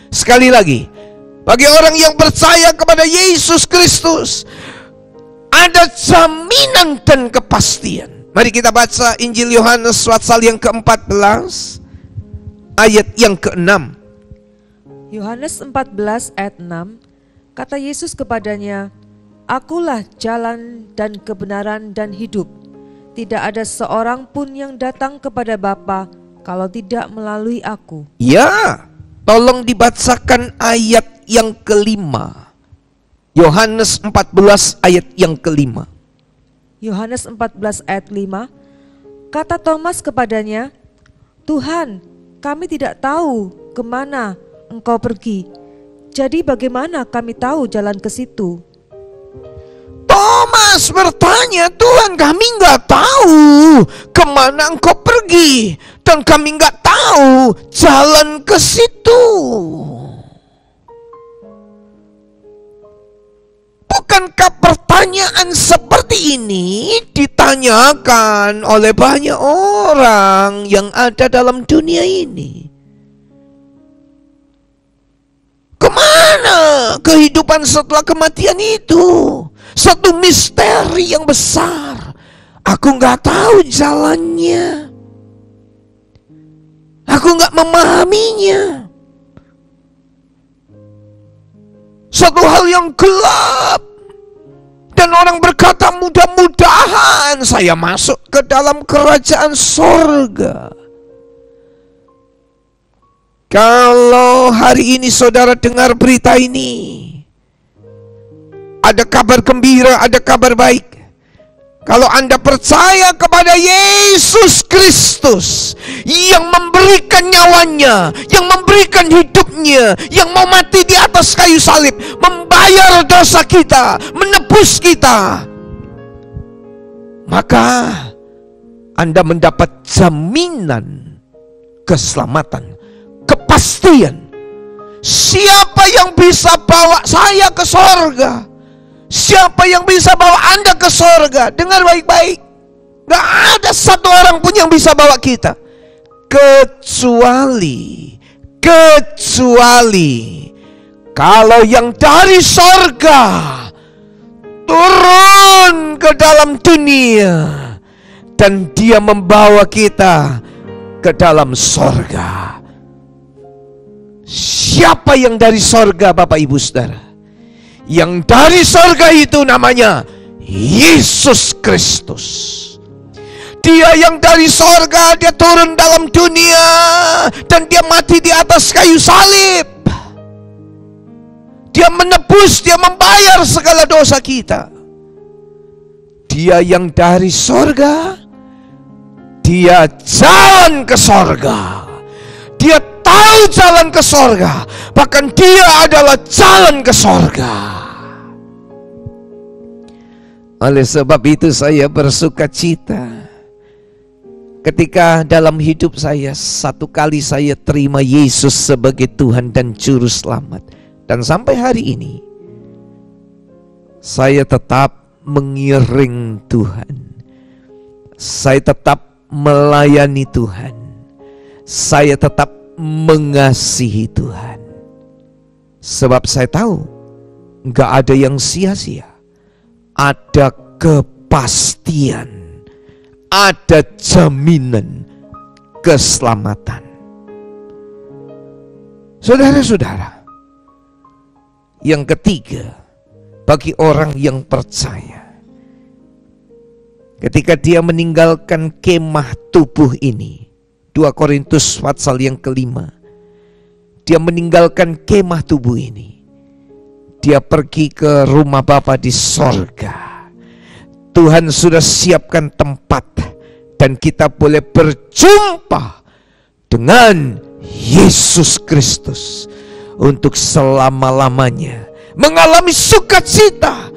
Speaker 4: Sekali lagi, bagi orang yang percaya kepada Yesus Kristus, ada jaminan dan kepastian. Mari kita baca Injil Yohanes pasal yang ke-14 ayat yang ke-6.
Speaker 5: Yohanes 14 ayat 6. Kata Yesus kepadanya, Akulah jalan dan kebenaran dan hidup. Tidak ada seorang pun yang datang kepada Bapa kalau tidak melalui aku.
Speaker 4: Ya, tolong dibacakan ayat yang ke-5. Yohanes 14 ayat yang ke-5.
Speaker 5: Yohanes 14 ayat 5. Kata Thomas kepadanya, Tuhan, kami tidak tahu kemana engkau pergi. Jadi bagaimana kami tahu jalan ke situ?
Speaker 4: Thomas bertanya, Tuhan, kami nggak tahu kemana engkau pergi, dan kami nggak tahu jalan ke situ. Bukankah pertanyaan seperti ini ditanyakan oleh banyak orang yang ada dalam dunia ini? Kemana kehidupan setelah kematian itu? Satu misteri yang besar. Aku nggak tahu jalannya. Aku nggak memahaminya. Satu hal yang gelap. Dan orang berkata, mudah-mudahan saya masuk ke dalam kerajaan sorga. Kalau hari ini saudara dengar berita ini, ada kabar gembira, ada kabar baik. Kalau Anda percaya kepada Yesus Kristus yang memberikan nyawanya, yang memberikan hidupnya, yang mau mati di atas kayu salib, membayar dosa kita, menebus kita, maka Anda mendapat jaminan keselamatan, kepastian. Siapa yang bisa bawa saya ke sorga? Siapa yang bisa bawa Anda ke sorga? Dengar baik-baik. Gak ada satu orang pun yang bisa bawa kita. Kecuali kalau yang dari sorga turun ke dalam dunia, dan dia membawa kita ke dalam sorga. Siapa yang dari sorga, Bapak Ibu Saudara? Yang dari sorga itu namanya Yesus Kristus. Dia yang dari sorga, dia turun dalam dunia, dan dia mati di atas kayu salib. Dia menebus, dia membayar segala dosa kita. Dia yang dari sorga, dia jalan ke sorga. Dia tahu jalan ke sorga, bahkan dia adalah jalan ke sorga. Oleh sebab itu saya bersuka cita ketika dalam hidup saya satu kali saya terima Yesus sebagai Tuhan dan Juru Selamat. Dan sampai hari ini saya tetap mengiring Tuhan. Saya tetap melayani Tuhan. Saya tetap mengasihi Tuhan. Sebab saya tahu gak ada yang sia-sia. Ada kepastian, ada jaminan keselamatan. Saudara-saudara, yang ketiga, bagi orang yang percaya, ketika dia meninggalkan kemah tubuh ini, 2 Korintus pasal yang kelima, dia meninggalkan kemah tubuh ini, dia pergi ke rumah Bapa di sorga. Tuhan sudah siapkan tempat, dan kita boleh berjumpa dengan Yesus Kristus untuk selama-lamanya, mengalami sukacita.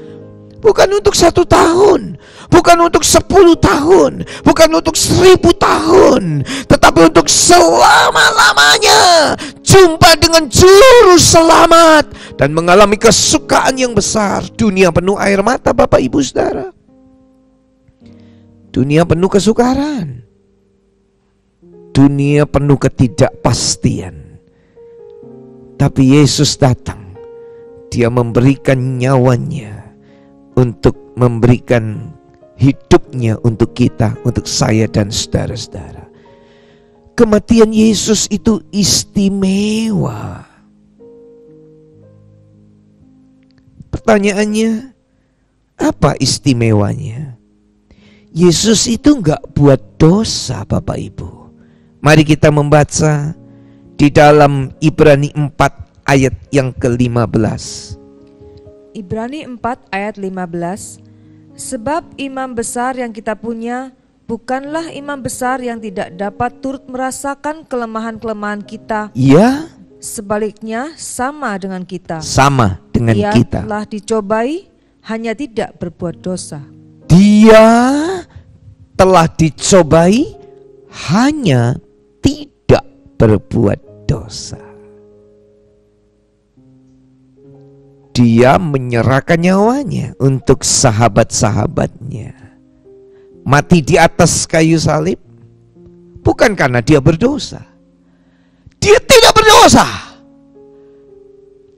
Speaker 4: Bukan untuk 1 tahun, bukan untuk 10 tahun, bukan untuk 1000 tahun, tetapi untuk selama-lamanya. Jumpa dengan Juru Selamat dan mengalami kesukaan yang besar. Dunia penuh air mata, Bapak Ibu Saudara. Dunia penuh kesukaran. Dunia penuh ketidakpastian. Tapi Yesus datang. Dia memberikan nyawanya untuk memberikan hidupnya untuk kita, untuk saya dan saudara-saudara. Kematian Yesus itu istimewa. Pertanyaannya, apa istimewanya? Yesus itu enggak buat dosa, Bapak Ibu. Mari kita membaca di dalam Ibrani 4 ayat yang ke-15.
Speaker 5: Ibrani 4 ayat 15. Sebab imam besar yang kita punya bukanlah imam besar yang tidak dapat turut merasakan kelemahan-kelemahan kita.
Speaker 4: Ya,
Speaker 5: sebaliknya sama dengan kita.
Speaker 4: Sama dengan
Speaker 5: Ia
Speaker 4: kita.
Speaker 5: telah dicobai hanya tidak berbuat dosa.
Speaker 4: Dia telah dicobai, hanya tidak berbuat dosa. Dia menyerahkan nyawanya untuk sahabat-sahabatnya. Mati di atas kayu salib bukan karena dia berdosa. Dia tidak berdosa.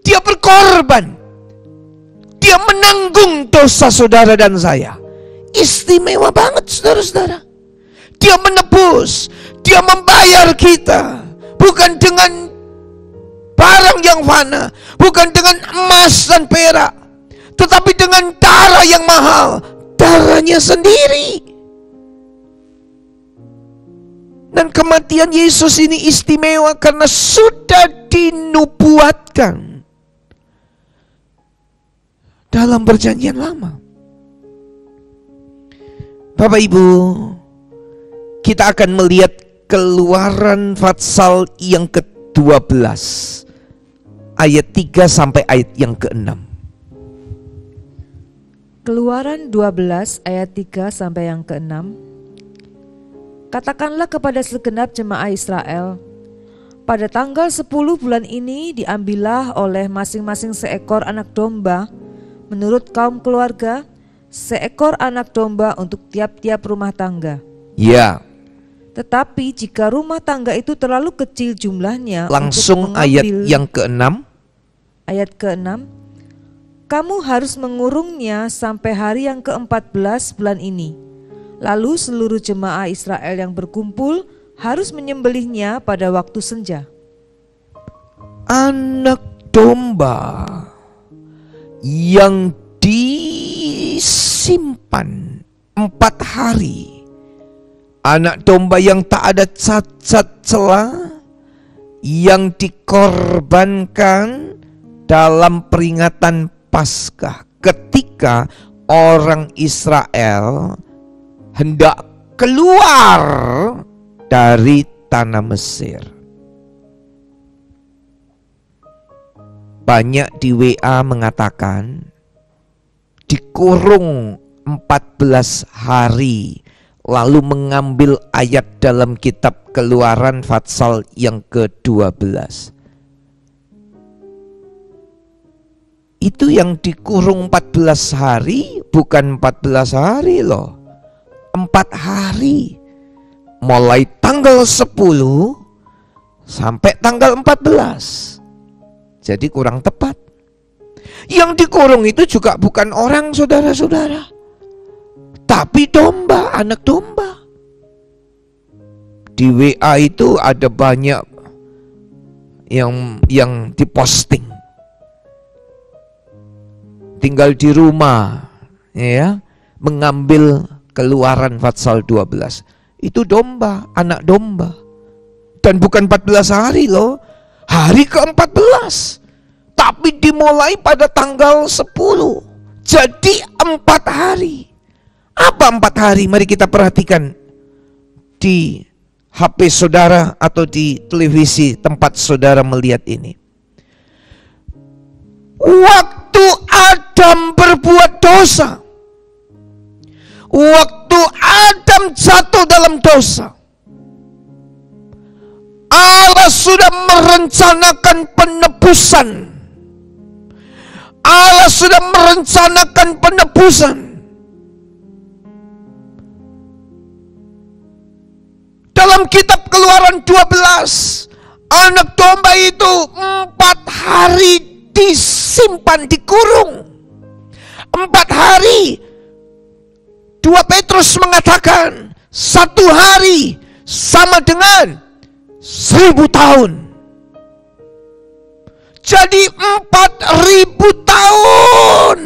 Speaker 4: Dia berkorban. Dia menanggung dosa saudara dan saya. Istimewa banget saudara-saudara. Dia menebus, dia membayar kita. Bukan dengan barang yang fana, bukan dengan emas dan perak, tetapi dengan darah yang mahal, darahnya sendiri. Dan kematian Yesus ini istimewa karena sudah dinubuatkan dalam perjanjian lama. Bapak Ibu, kita akan melihat Keluaran pasal yang ke-12 ayat 3 sampai ayat yang ke-6.
Speaker 5: Keluaran 12 ayat 3 sampai yang ke-6. Katakanlah kepada segenap jemaah Israel, pada tanggal 10 bulan ini diambillah oleh masing-masing seekor anak domba menurut kaum keluarga, seekor anak domba untuk tiap-tiap rumah tangga.
Speaker 4: Ya.
Speaker 5: Tetapi jika rumah tangga itu terlalu kecil jumlahnya,
Speaker 4: langsung ayat yang ke-6.
Speaker 5: Ayat ke-6. Kamu harus mengurungnya sampai hari yang ke-14 bulan ini. Lalu seluruh jemaah Israel yang berkumpul harus menyembelihnya pada waktu senja.
Speaker 4: Anak domba yang disimpan 4 hari. Anak domba yang tak ada cacat celah, yang dikorbankan dalam peringatan Paskah ketika orang Israel hendak keluar dari tanah Mesir. Banyak di WA mengatakan dikurung 14 hari, lalu mengambil ayat dalam kitab Keluaran pasal yang ke-12. Itu yang dikurung 14 hari, bukan 14 hari loh. 4 hari. Mulai tanggal 10 sampai tanggal 14. Jadi kurang tepat. Yang dikurung itu juga bukan orang saudara-saudara, tapi domba, anak domba. Di WA itu ada banyak yang diposting. Tinggal di rumah, ya, mengambil Keluaran pasal 12. Itu domba, anak domba. Dan bukan 14 hari loh, hari ke-14. Tapi dimulai pada tanggal 10. Jadi 4 hari. Apa 4 hari? Mari kita perhatikan di HP saudara atau di televisi tempat saudara melihat ini. Waktu Adam berbuat dosa, waktu Adam jatuh dalam dosa, Allah sudah merencanakan penebusan. Allah sudah merencanakan penebusan. Dalam kitab Keluaran 12, anak domba itu 4 hari disimpan, dikurung. 4 hari. 2 Petrus mengatakan 1 hari sama dengan 1000 tahun. Jadi 4000 tahun.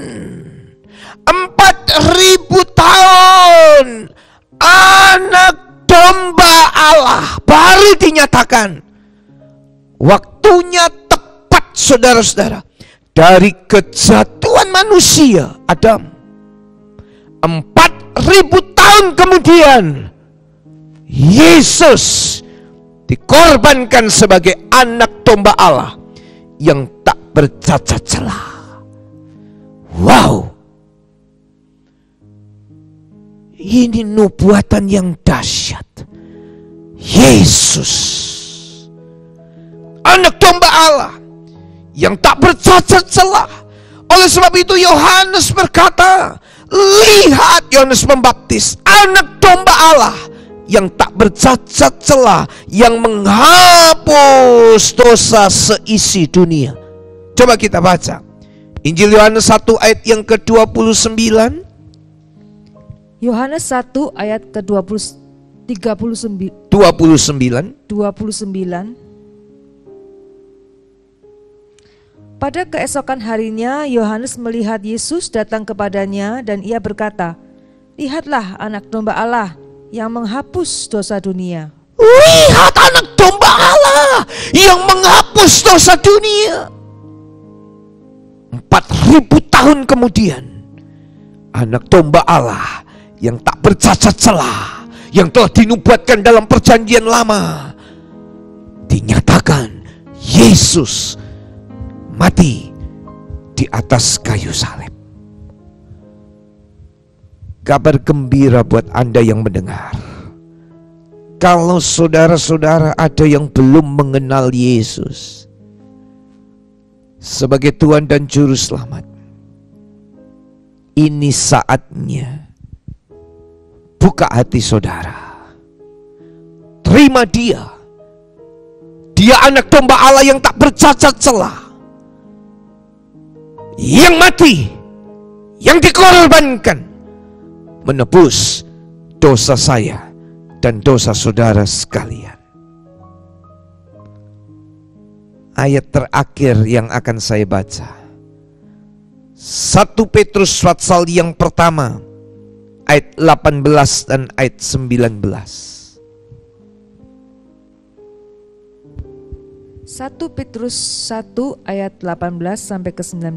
Speaker 4: 4000 tahun anak domba Allah baru dinyatakan. Waktunya tepat saudara-saudara. Dari kejatuhan manusia Adam, 4000 tahun kemudian Yesus dikorbankan sebagai anak domba Allah yang tak bercacat celah. Wow, Ini nubuatan yang dahsyat. Yesus, anak domba Allah yang tak bercacat celah. Oleh sebab itu Yohanes berkata, lihat Yohanes Pembaptis, anak domba Allah yang tak bercacat celah, yang menghapus dosa seisi dunia. Coba kita baca Injil Yohanes 1 ayat yang ke-29.
Speaker 5: Yohanes 1 ayat ke-29. Pada keesokan harinya Yohanes melihat Yesus datang kepadanya dan ia berkata, lihatlah anak domba Allah yang menghapus dosa dunia.
Speaker 4: Lihat anak domba Allah yang menghapus dosa dunia. 4.000 tahun kemudian, anak domba Allah yang tak bercacat celah, yang telah dinubuatkan dalam perjanjian lama, dinyatakan Yesus mati di atas kayu salib. Kabar gembira buat Anda yang mendengar. Kalau saudara-saudara ada yang belum mengenal Yesus sebagai Tuhan dan Juru Selamat, ini saatnya buka hati saudara. Terima Dia. Dia anak domba Allah yang tak bercacat celah, yang mati, yang dikorbankan, menebus dosa saya dan dosa saudara sekalian. Ayat terakhir yang akan saya baca, 1 Petrus pasal yang pertama ayat 18 dan ayat 19.
Speaker 5: 1 Petrus 1 ayat 18 sampai ke 19.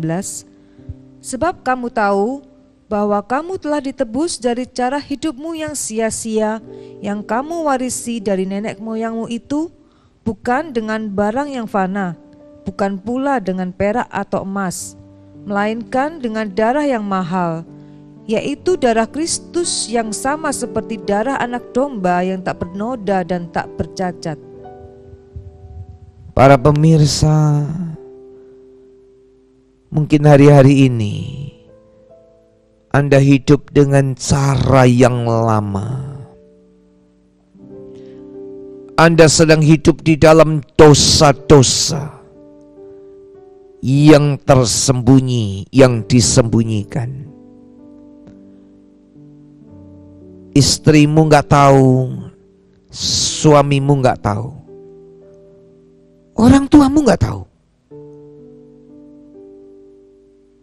Speaker 5: Sebab kamu tahu bahwa kamu telah ditebus dari cara hidupmu yang sia-sia yang kamu warisi dari nenek moyangmu itu, bukan dengan barang yang fana, bukan pula dengan perak atau emas, melainkan dengan darah yang mahal, yaitu darah Kristus yang sama seperti darah anak domba yang tak bernoda dan tak bercacat.
Speaker 4: Para pemirsa, mungkin hari-hari ini Anda hidup dengan cara yang lama. Anda sedang hidup di dalam dosa-dosa yang tersembunyi, yang disembunyikan. Istrimu gak tahu, suamimu gak tahu, orang tuamu gak tahu,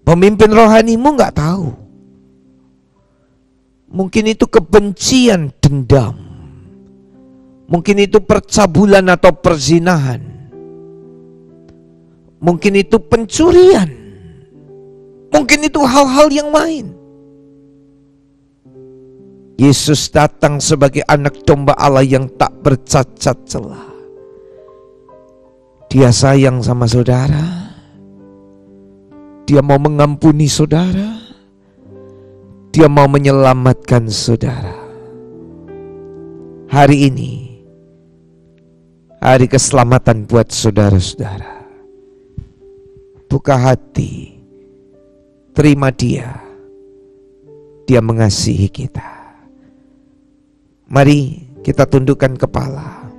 Speaker 4: pemimpin rohanimu gak tahu. Mungkin itu kebencian, dendam. Mungkin itu percabulan atau perzinahan. Mungkin itu pencurian. Mungkin itu hal-hal yang lain. Yesus datang sebagai anak domba Allah yang tak bercacat celah. Dia sayang sama saudara. Dia mau mengampuni saudara. Dia mau menyelamatkan saudara. Hari ini, hari keselamatan buat saudara-saudara. Buka hati, terima Dia. Dia mengasihi kita. Mari kita tundukkan kepala.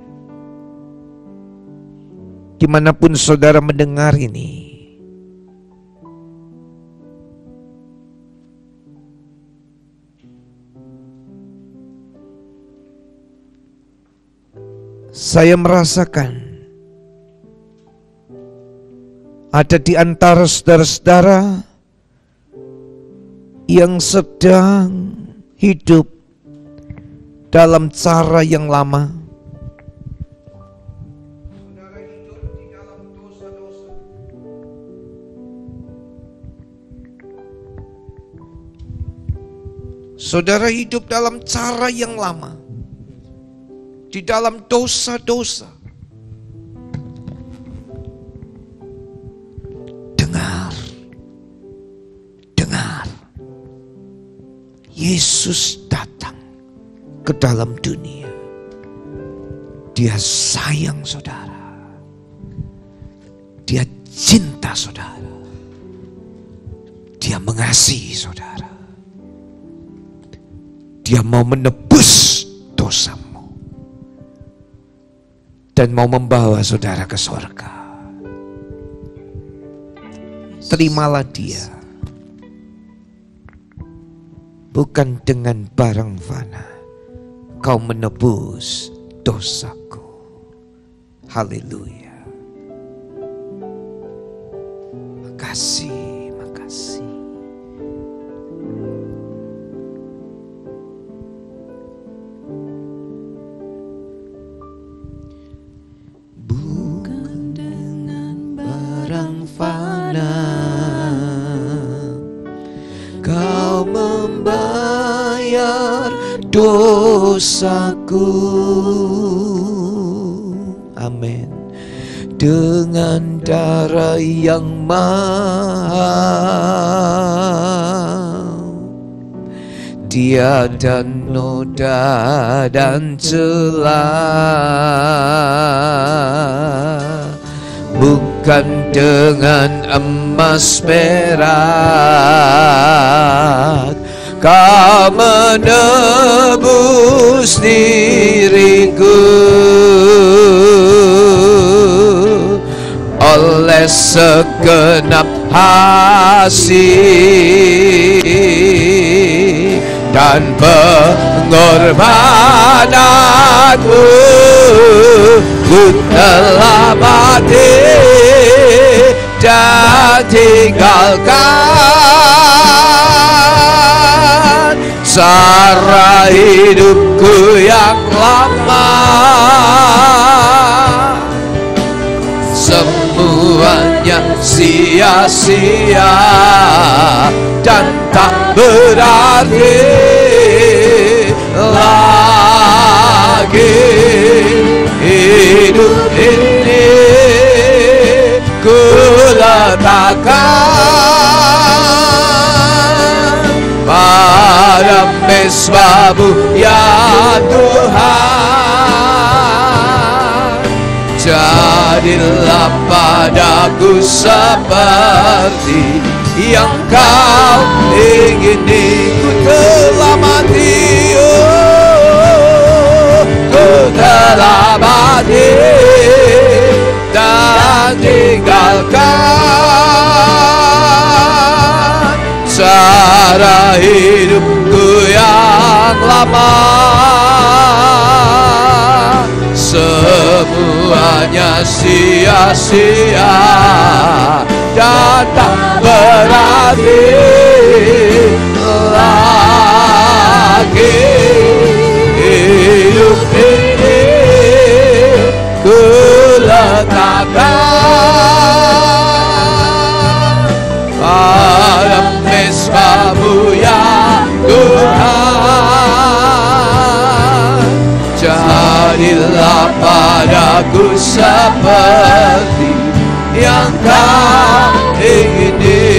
Speaker 4: Dimanapun saudara mendengar ini, saya merasakan ada di antara saudara-saudara yang sedang hidup dalam cara yang lama. Saudara hidup di dalam dosa-dosa. Saudara hidup dalam cara yang lama, di dalam dosa-dosa. Dengar, Yesus datang. ke dalam dunia. Dia sayang saudara. Dia cinta saudara. Dia mengasihi saudara. Dia mau menebus dosamu dan mau membawa saudara ke surga. Terimalah dia, bukan dengan barang fana kau menebus dosaku. Haleluya. Makasih, makasih. Bukan dengan barang fana kau membayar dosaku. Amin. Dengan darah yang mahal, tiada noda dan celah. Bukan dengan emas perak kau menebus diriku. Oleh segenap kasih dan pengorbananmu, ku telah mati dan tinggalkan cara hidupku yang lama. Semuanya sia-sia dan tak berarti lagi. Hidup ini ku letakkan pada mezbah-Mu ya Tuhan. Jadilah padaku seperti yang Kau ingini. Ku telah mati, ku telah mati dan tinggalkan cara hidupku yang lama. Semuanya sia-sia dan tak berarti lagi. Hidup ini ku letakkan pada mezbah-Mu ya Tuhan. Jadilah padaku seperti yang Kau ingini.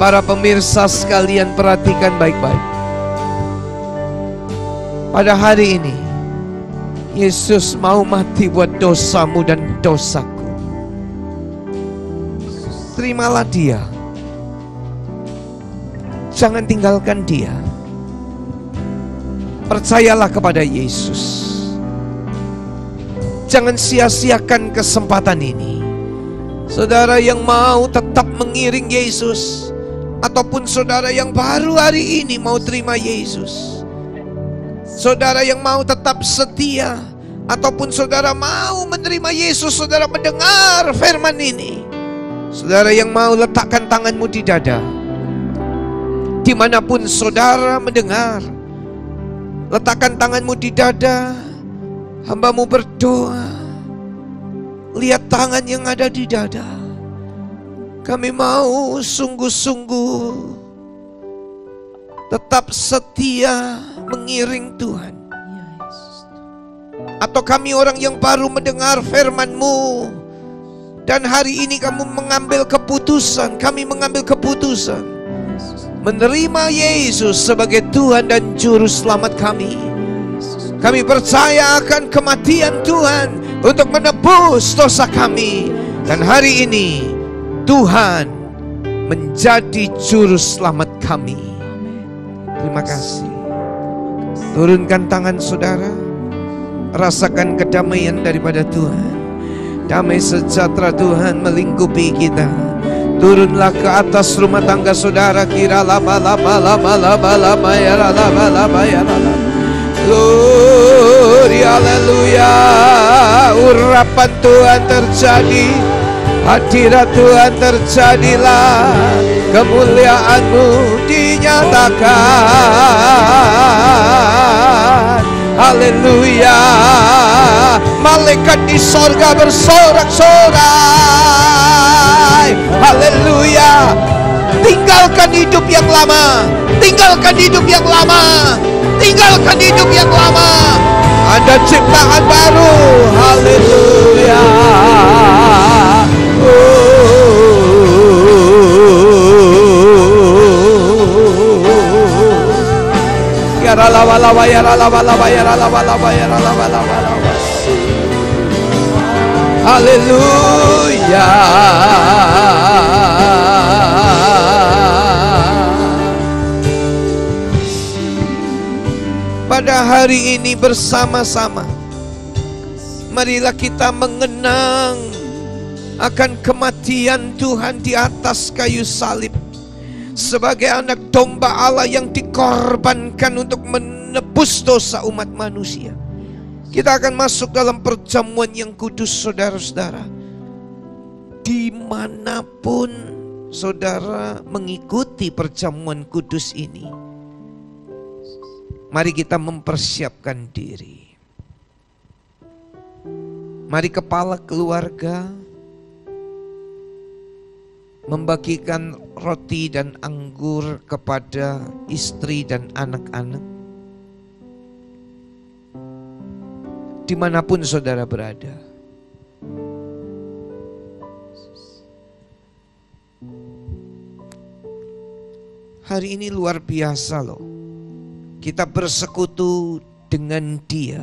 Speaker 4: Para pemirsa sekalian, perhatikan baik-baik. Pada hari ini Yesus mau mati buat dosamu dan dosaku. Terimalah Dia. Jangan tinggalkan Dia. Percayalah kepada Yesus. Jangan sia-siakan kesempatan ini. Saudara yang mau tetap mengiring Yesus, ataupun saudara yang baru hari ini mau terima Yesus, saudara yang mau tetap setia, ataupun saudara mau menerima Yesus, saudara mendengar firman ini, saudara yang mau letakkan tanganmu di dada, dimanapun saudara mendengar, letakkan tanganmu di dada. Hamba-Mu berdoa, lihat tangan yang ada di dada. Kami mau sungguh-sungguh tetap setia mengiring Tuhan. Atau kami orang yang baru mendengar firman-Mu, dan hari ini kamu mengambil keputusan, kami mengambil keputusan menerima Yesus sebagai Tuhan dan Juru Selamat kami. Kami percaya akan kematian Tuhan untuk menebus dosa kami. Dan hari ini Tuhan menjadi Juru Selamat kami. Terima kasih. Turunkan tangan saudara. Rasakan kedamaian daripada Tuhan. Damai sejahtera Tuhan melingkupi kita. Turunlah ke atas rumah tangga saudara. Kira lama ya lama ya. Glory, haleluya. Urapan Tuhan terjadi, hadirat Tuhan terjadilah, kemuliaan-Mu dinyatakan. Haleluya. Malaikat di sorga bersorak-sorai. Haleluya. Tinggalkan hidup yang lama. Tinggalkan hidup yang lama. Tinggalkan hidup yang lama. Ada ciptaan baru. Haleluya. Ya ralabalaba ya ralabalaba ya ralabalaba ya ralabalaba. Haleluya. Pada hari ini bersama-sama, marilah kita mengenang akan kematian Tuhan di atas kayu salib sebagai anak domba Allah yang dikorbankan untuk menebus dosa umat manusia. Kita akan masuk dalam perjamuan yang kudus, saudara-saudara. Dimanapun saudara mengikuti perjamuan kudus ini, mari kita mempersiapkan diri. Mari kepala keluarga membagikan roti dan anggur kepada istri dan anak-anak. Dimanapun saudara berada. Hari ini luar biasa loh. Kita bersekutu dengan Dia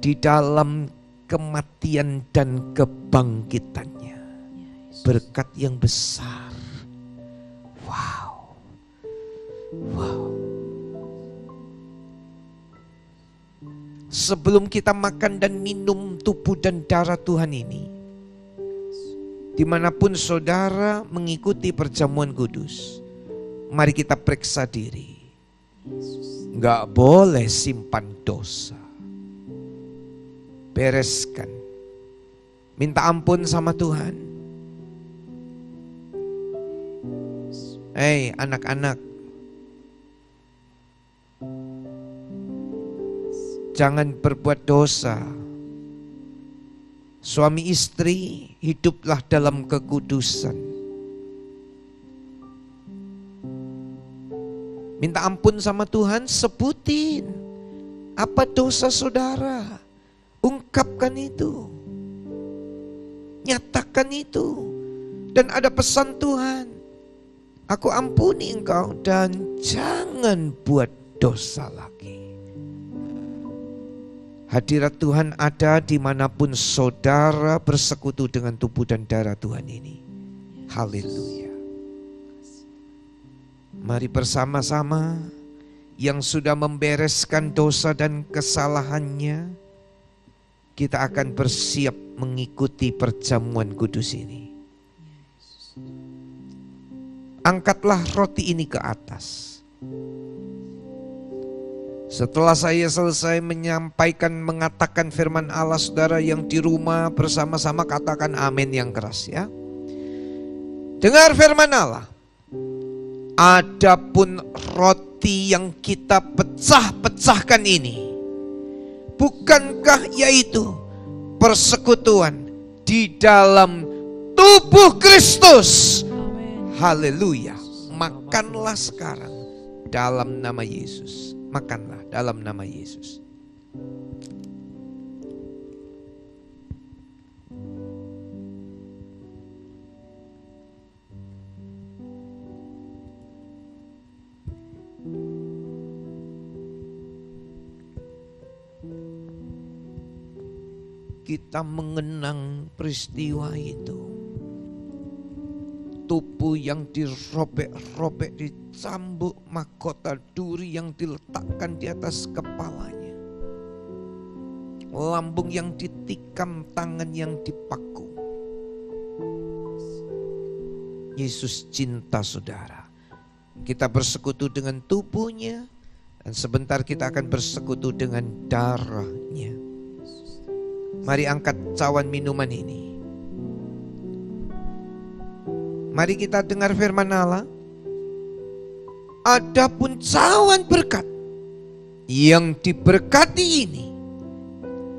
Speaker 4: di dalam kematian dan kebangkitannya. Berkat yang besar. Wow. Wow. Sebelum kita makan dan minum tubuh dan darah Tuhan ini, dimanapun saudara mengikuti perjamuan kudus, mari kita periksa diri. Gak boleh simpan dosa. Bereskan. Minta ampun sama Tuhan. Hei anak-anak, jangan berbuat dosa. Suami istri, hiduplah dalam kekudusan. Minta ampun sama Tuhan, sebutin apa dosa saudara. Ungkapkan itu. Nyatakan itu. Dan ada pesan Tuhan. Aku ampuni engkau dan jangan buat dosa lagi. Hadirat Tuhan ada dimanapun saudara bersekutu dengan tubuh dan darah Tuhan ini. Haleluya. Mari bersama-sama yang sudah membereskan dosa dan kesalahannya, kita akan bersiap mengikuti perjamuan kudus ini. Angkatlah roti ini ke atas. Setelah saya selesai mengatakan firman Allah, saudara yang di rumah bersama-sama katakan amin yang keras ya. Dengar firman Allah. Adapun roti yang kita pecah-pecahkan ini, bukankah yaitu persekutuan di dalam tubuh Kristus? Haleluya. Makanlah sekarang dalam nama Yesus. Makanlah dalam nama Yesus. kita mengenang peristiwa itu. Tubuh yang dirobek-robek, dicambuk, mahkota duri yang diletakkan di atas kepalanya, lambung yang ditikam, tangan yang dipaku. Yesus cinta saudara. Kita bersekutu dengan tubuhnya, dan sebentar kita akan bersekutu dengan darahnya. Mari angkat cawan minuman ini. Mari kita dengar firman Allah. Adapun cawan berkat yang diberkati ini,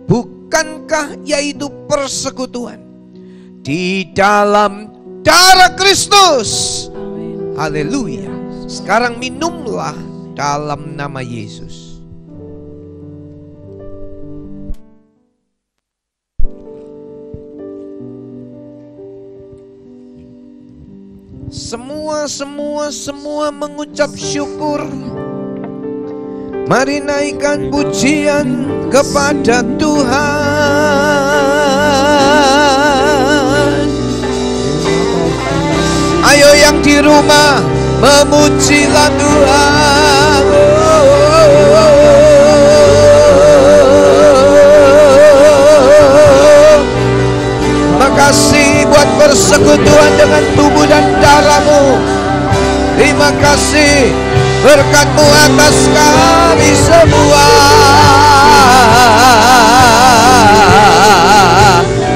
Speaker 4: bukankah yaitu persekutuan di dalam darah Kristus? Haleluya. Sekarang minumlah dalam nama Yesus. Semua mengucap syukur. Mari naikkan pujian kepada Tuhan. Ayo yang di rumah, memujilah Tuhan. Makasih buat persekutuan dengan tubuh dan darahmu. Terima kasih berkat-Mu atas kami semua.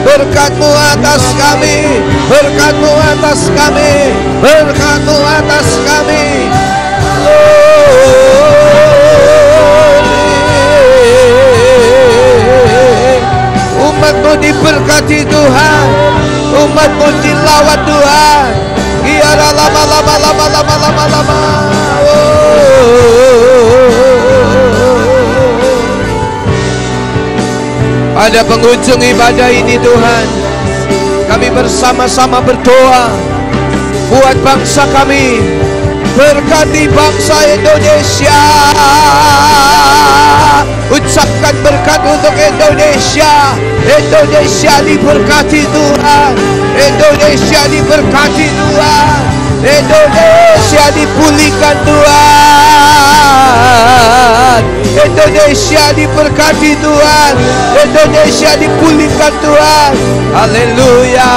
Speaker 4: Berkat-Mu atas kami, berkat-Mu atas kami, berkat-Mu atas kami. Umat-Mu diberkati Tuhan, umat-Mu dilawat Tuhan. Biara lama. Pada penghujung ibadah ini Tuhan, kami bersama-sama berdoa buat bangsa kami. Berkati bangsa Indonesia. Ucapkan berkat untuk Indonesia. Indonesia diberkati Tuhan. Indonesia diberkati Tuhan. Indonesia dipulihkan Tuhan. Indonesia diberkati Tuhan. Indonesia dipulihkan Tuhan. Haleluya.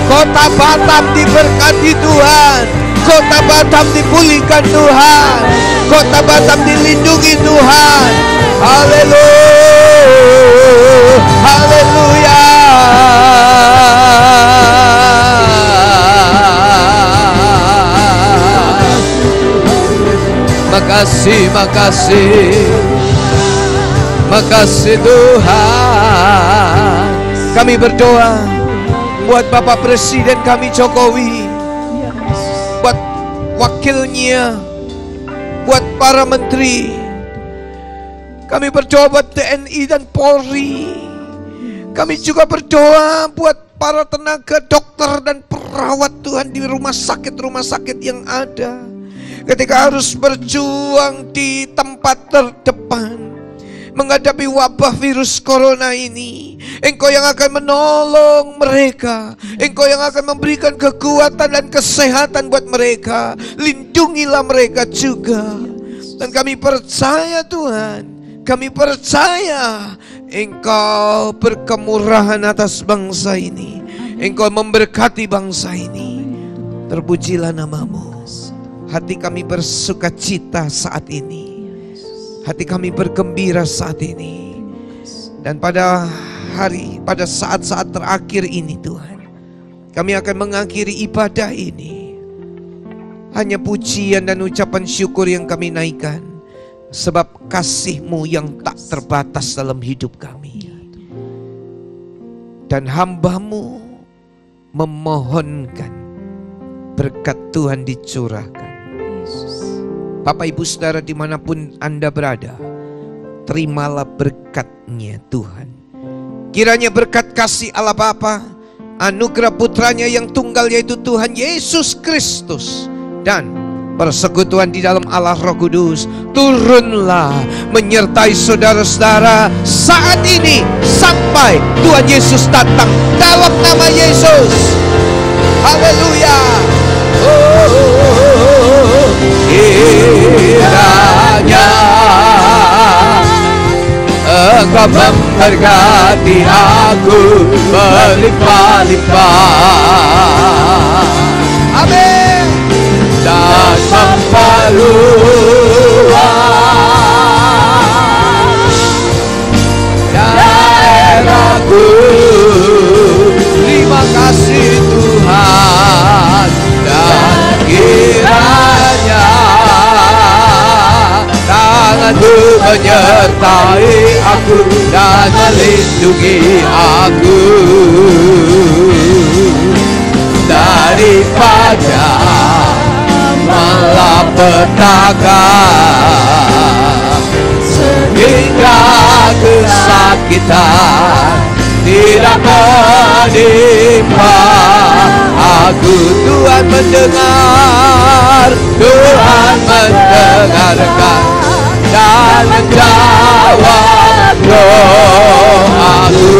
Speaker 4: Kota Batam diberkati Tuhan. Kota Batam dipulihkan Tuhan. Kota Batam dilindungi Tuhan. Haleluya. Haleluya. Makasih Tuhan. Kami berdoa buat Bapak Presiden kami Jokowi, buat wakilnya, buat para menteri. Kami berdoa buat TNI dan Polri. Kami juga berdoa buat para tenaga dokter dan perawat Tuhan di rumah sakit yang ada. Ketika harus berjuang di tempat terdepan menghadapi wabah virus corona ini, Engkau yang akan menolong mereka. Engkau yang akan memberikan kekuatan dan kesehatan buat mereka. Lindungilah mereka juga. Dan kami percaya Tuhan, kami percaya Engkau berkemurahan atas bangsa ini. Engkau memberkati bangsa ini. Terpujilah nama-Mu. Hati kami bersuka cita saat ini. Hati kami bergembira saat ini. Dan pada saat-saat terakhir ini Tuhan, kami akan mengakhiri ibadah ini. Hanya pujian dan ucapan syukur yang kami naikkan, sebab kasih-Mu yang tak terbatas dalam hidup kami. Dan hamba-Mu memohonkan berkat Tuhan dicurahkan. Bapak Ibu Saudara dimanapun Anda berada, terimalah berkat-Nya Tuhan. Kiranya berkat kasih Allah Bapa, anugerah putranya yang tunggal yaitu Tuhan Yesus Kristus, dan persekutuan di dalam Allah Roh Kudus turunlah menyertai saudara-saudara saat ini sampai Tuhan Yesus datang dalam nama Yesus. Haleluya. Kiranya Engkau memberkati aku berlimpah-limpah. Amin. Dan memperluas daerahku. Terima kasih Tuhan. Dan kiranya tangan-Mu menyertai aku dan melindungi aku daripada malapetaka sehingga kesakitan tidak menimpa aku. Tuhan mendengar, Tuhan mendengarkan dan menjawab doaku.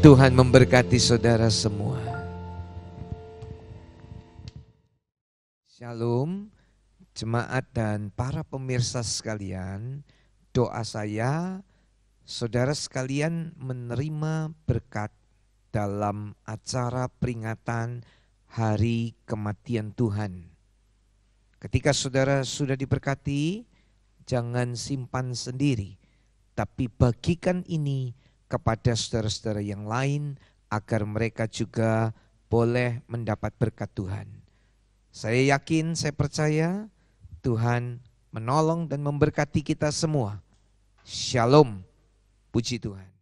Speaker 4: Tuhan memberkati saudara semua. Shalom, jemaat dan para pemirsa sekalian. Doa saya, saudara sekalian menerima berkat dalam acara peringatan Hari Kematian Tuhan. Ketika saudara sudah diberkati, jangan simpan sendiri, tapi bagikan ini kepada saudara-saudara yang lain agar mereka juga boleh mendapat berkat Tuhan. Saya yakin, saya percaya Tuhan menolong dan memberkati kita semua. Shalom, puji Tuhan.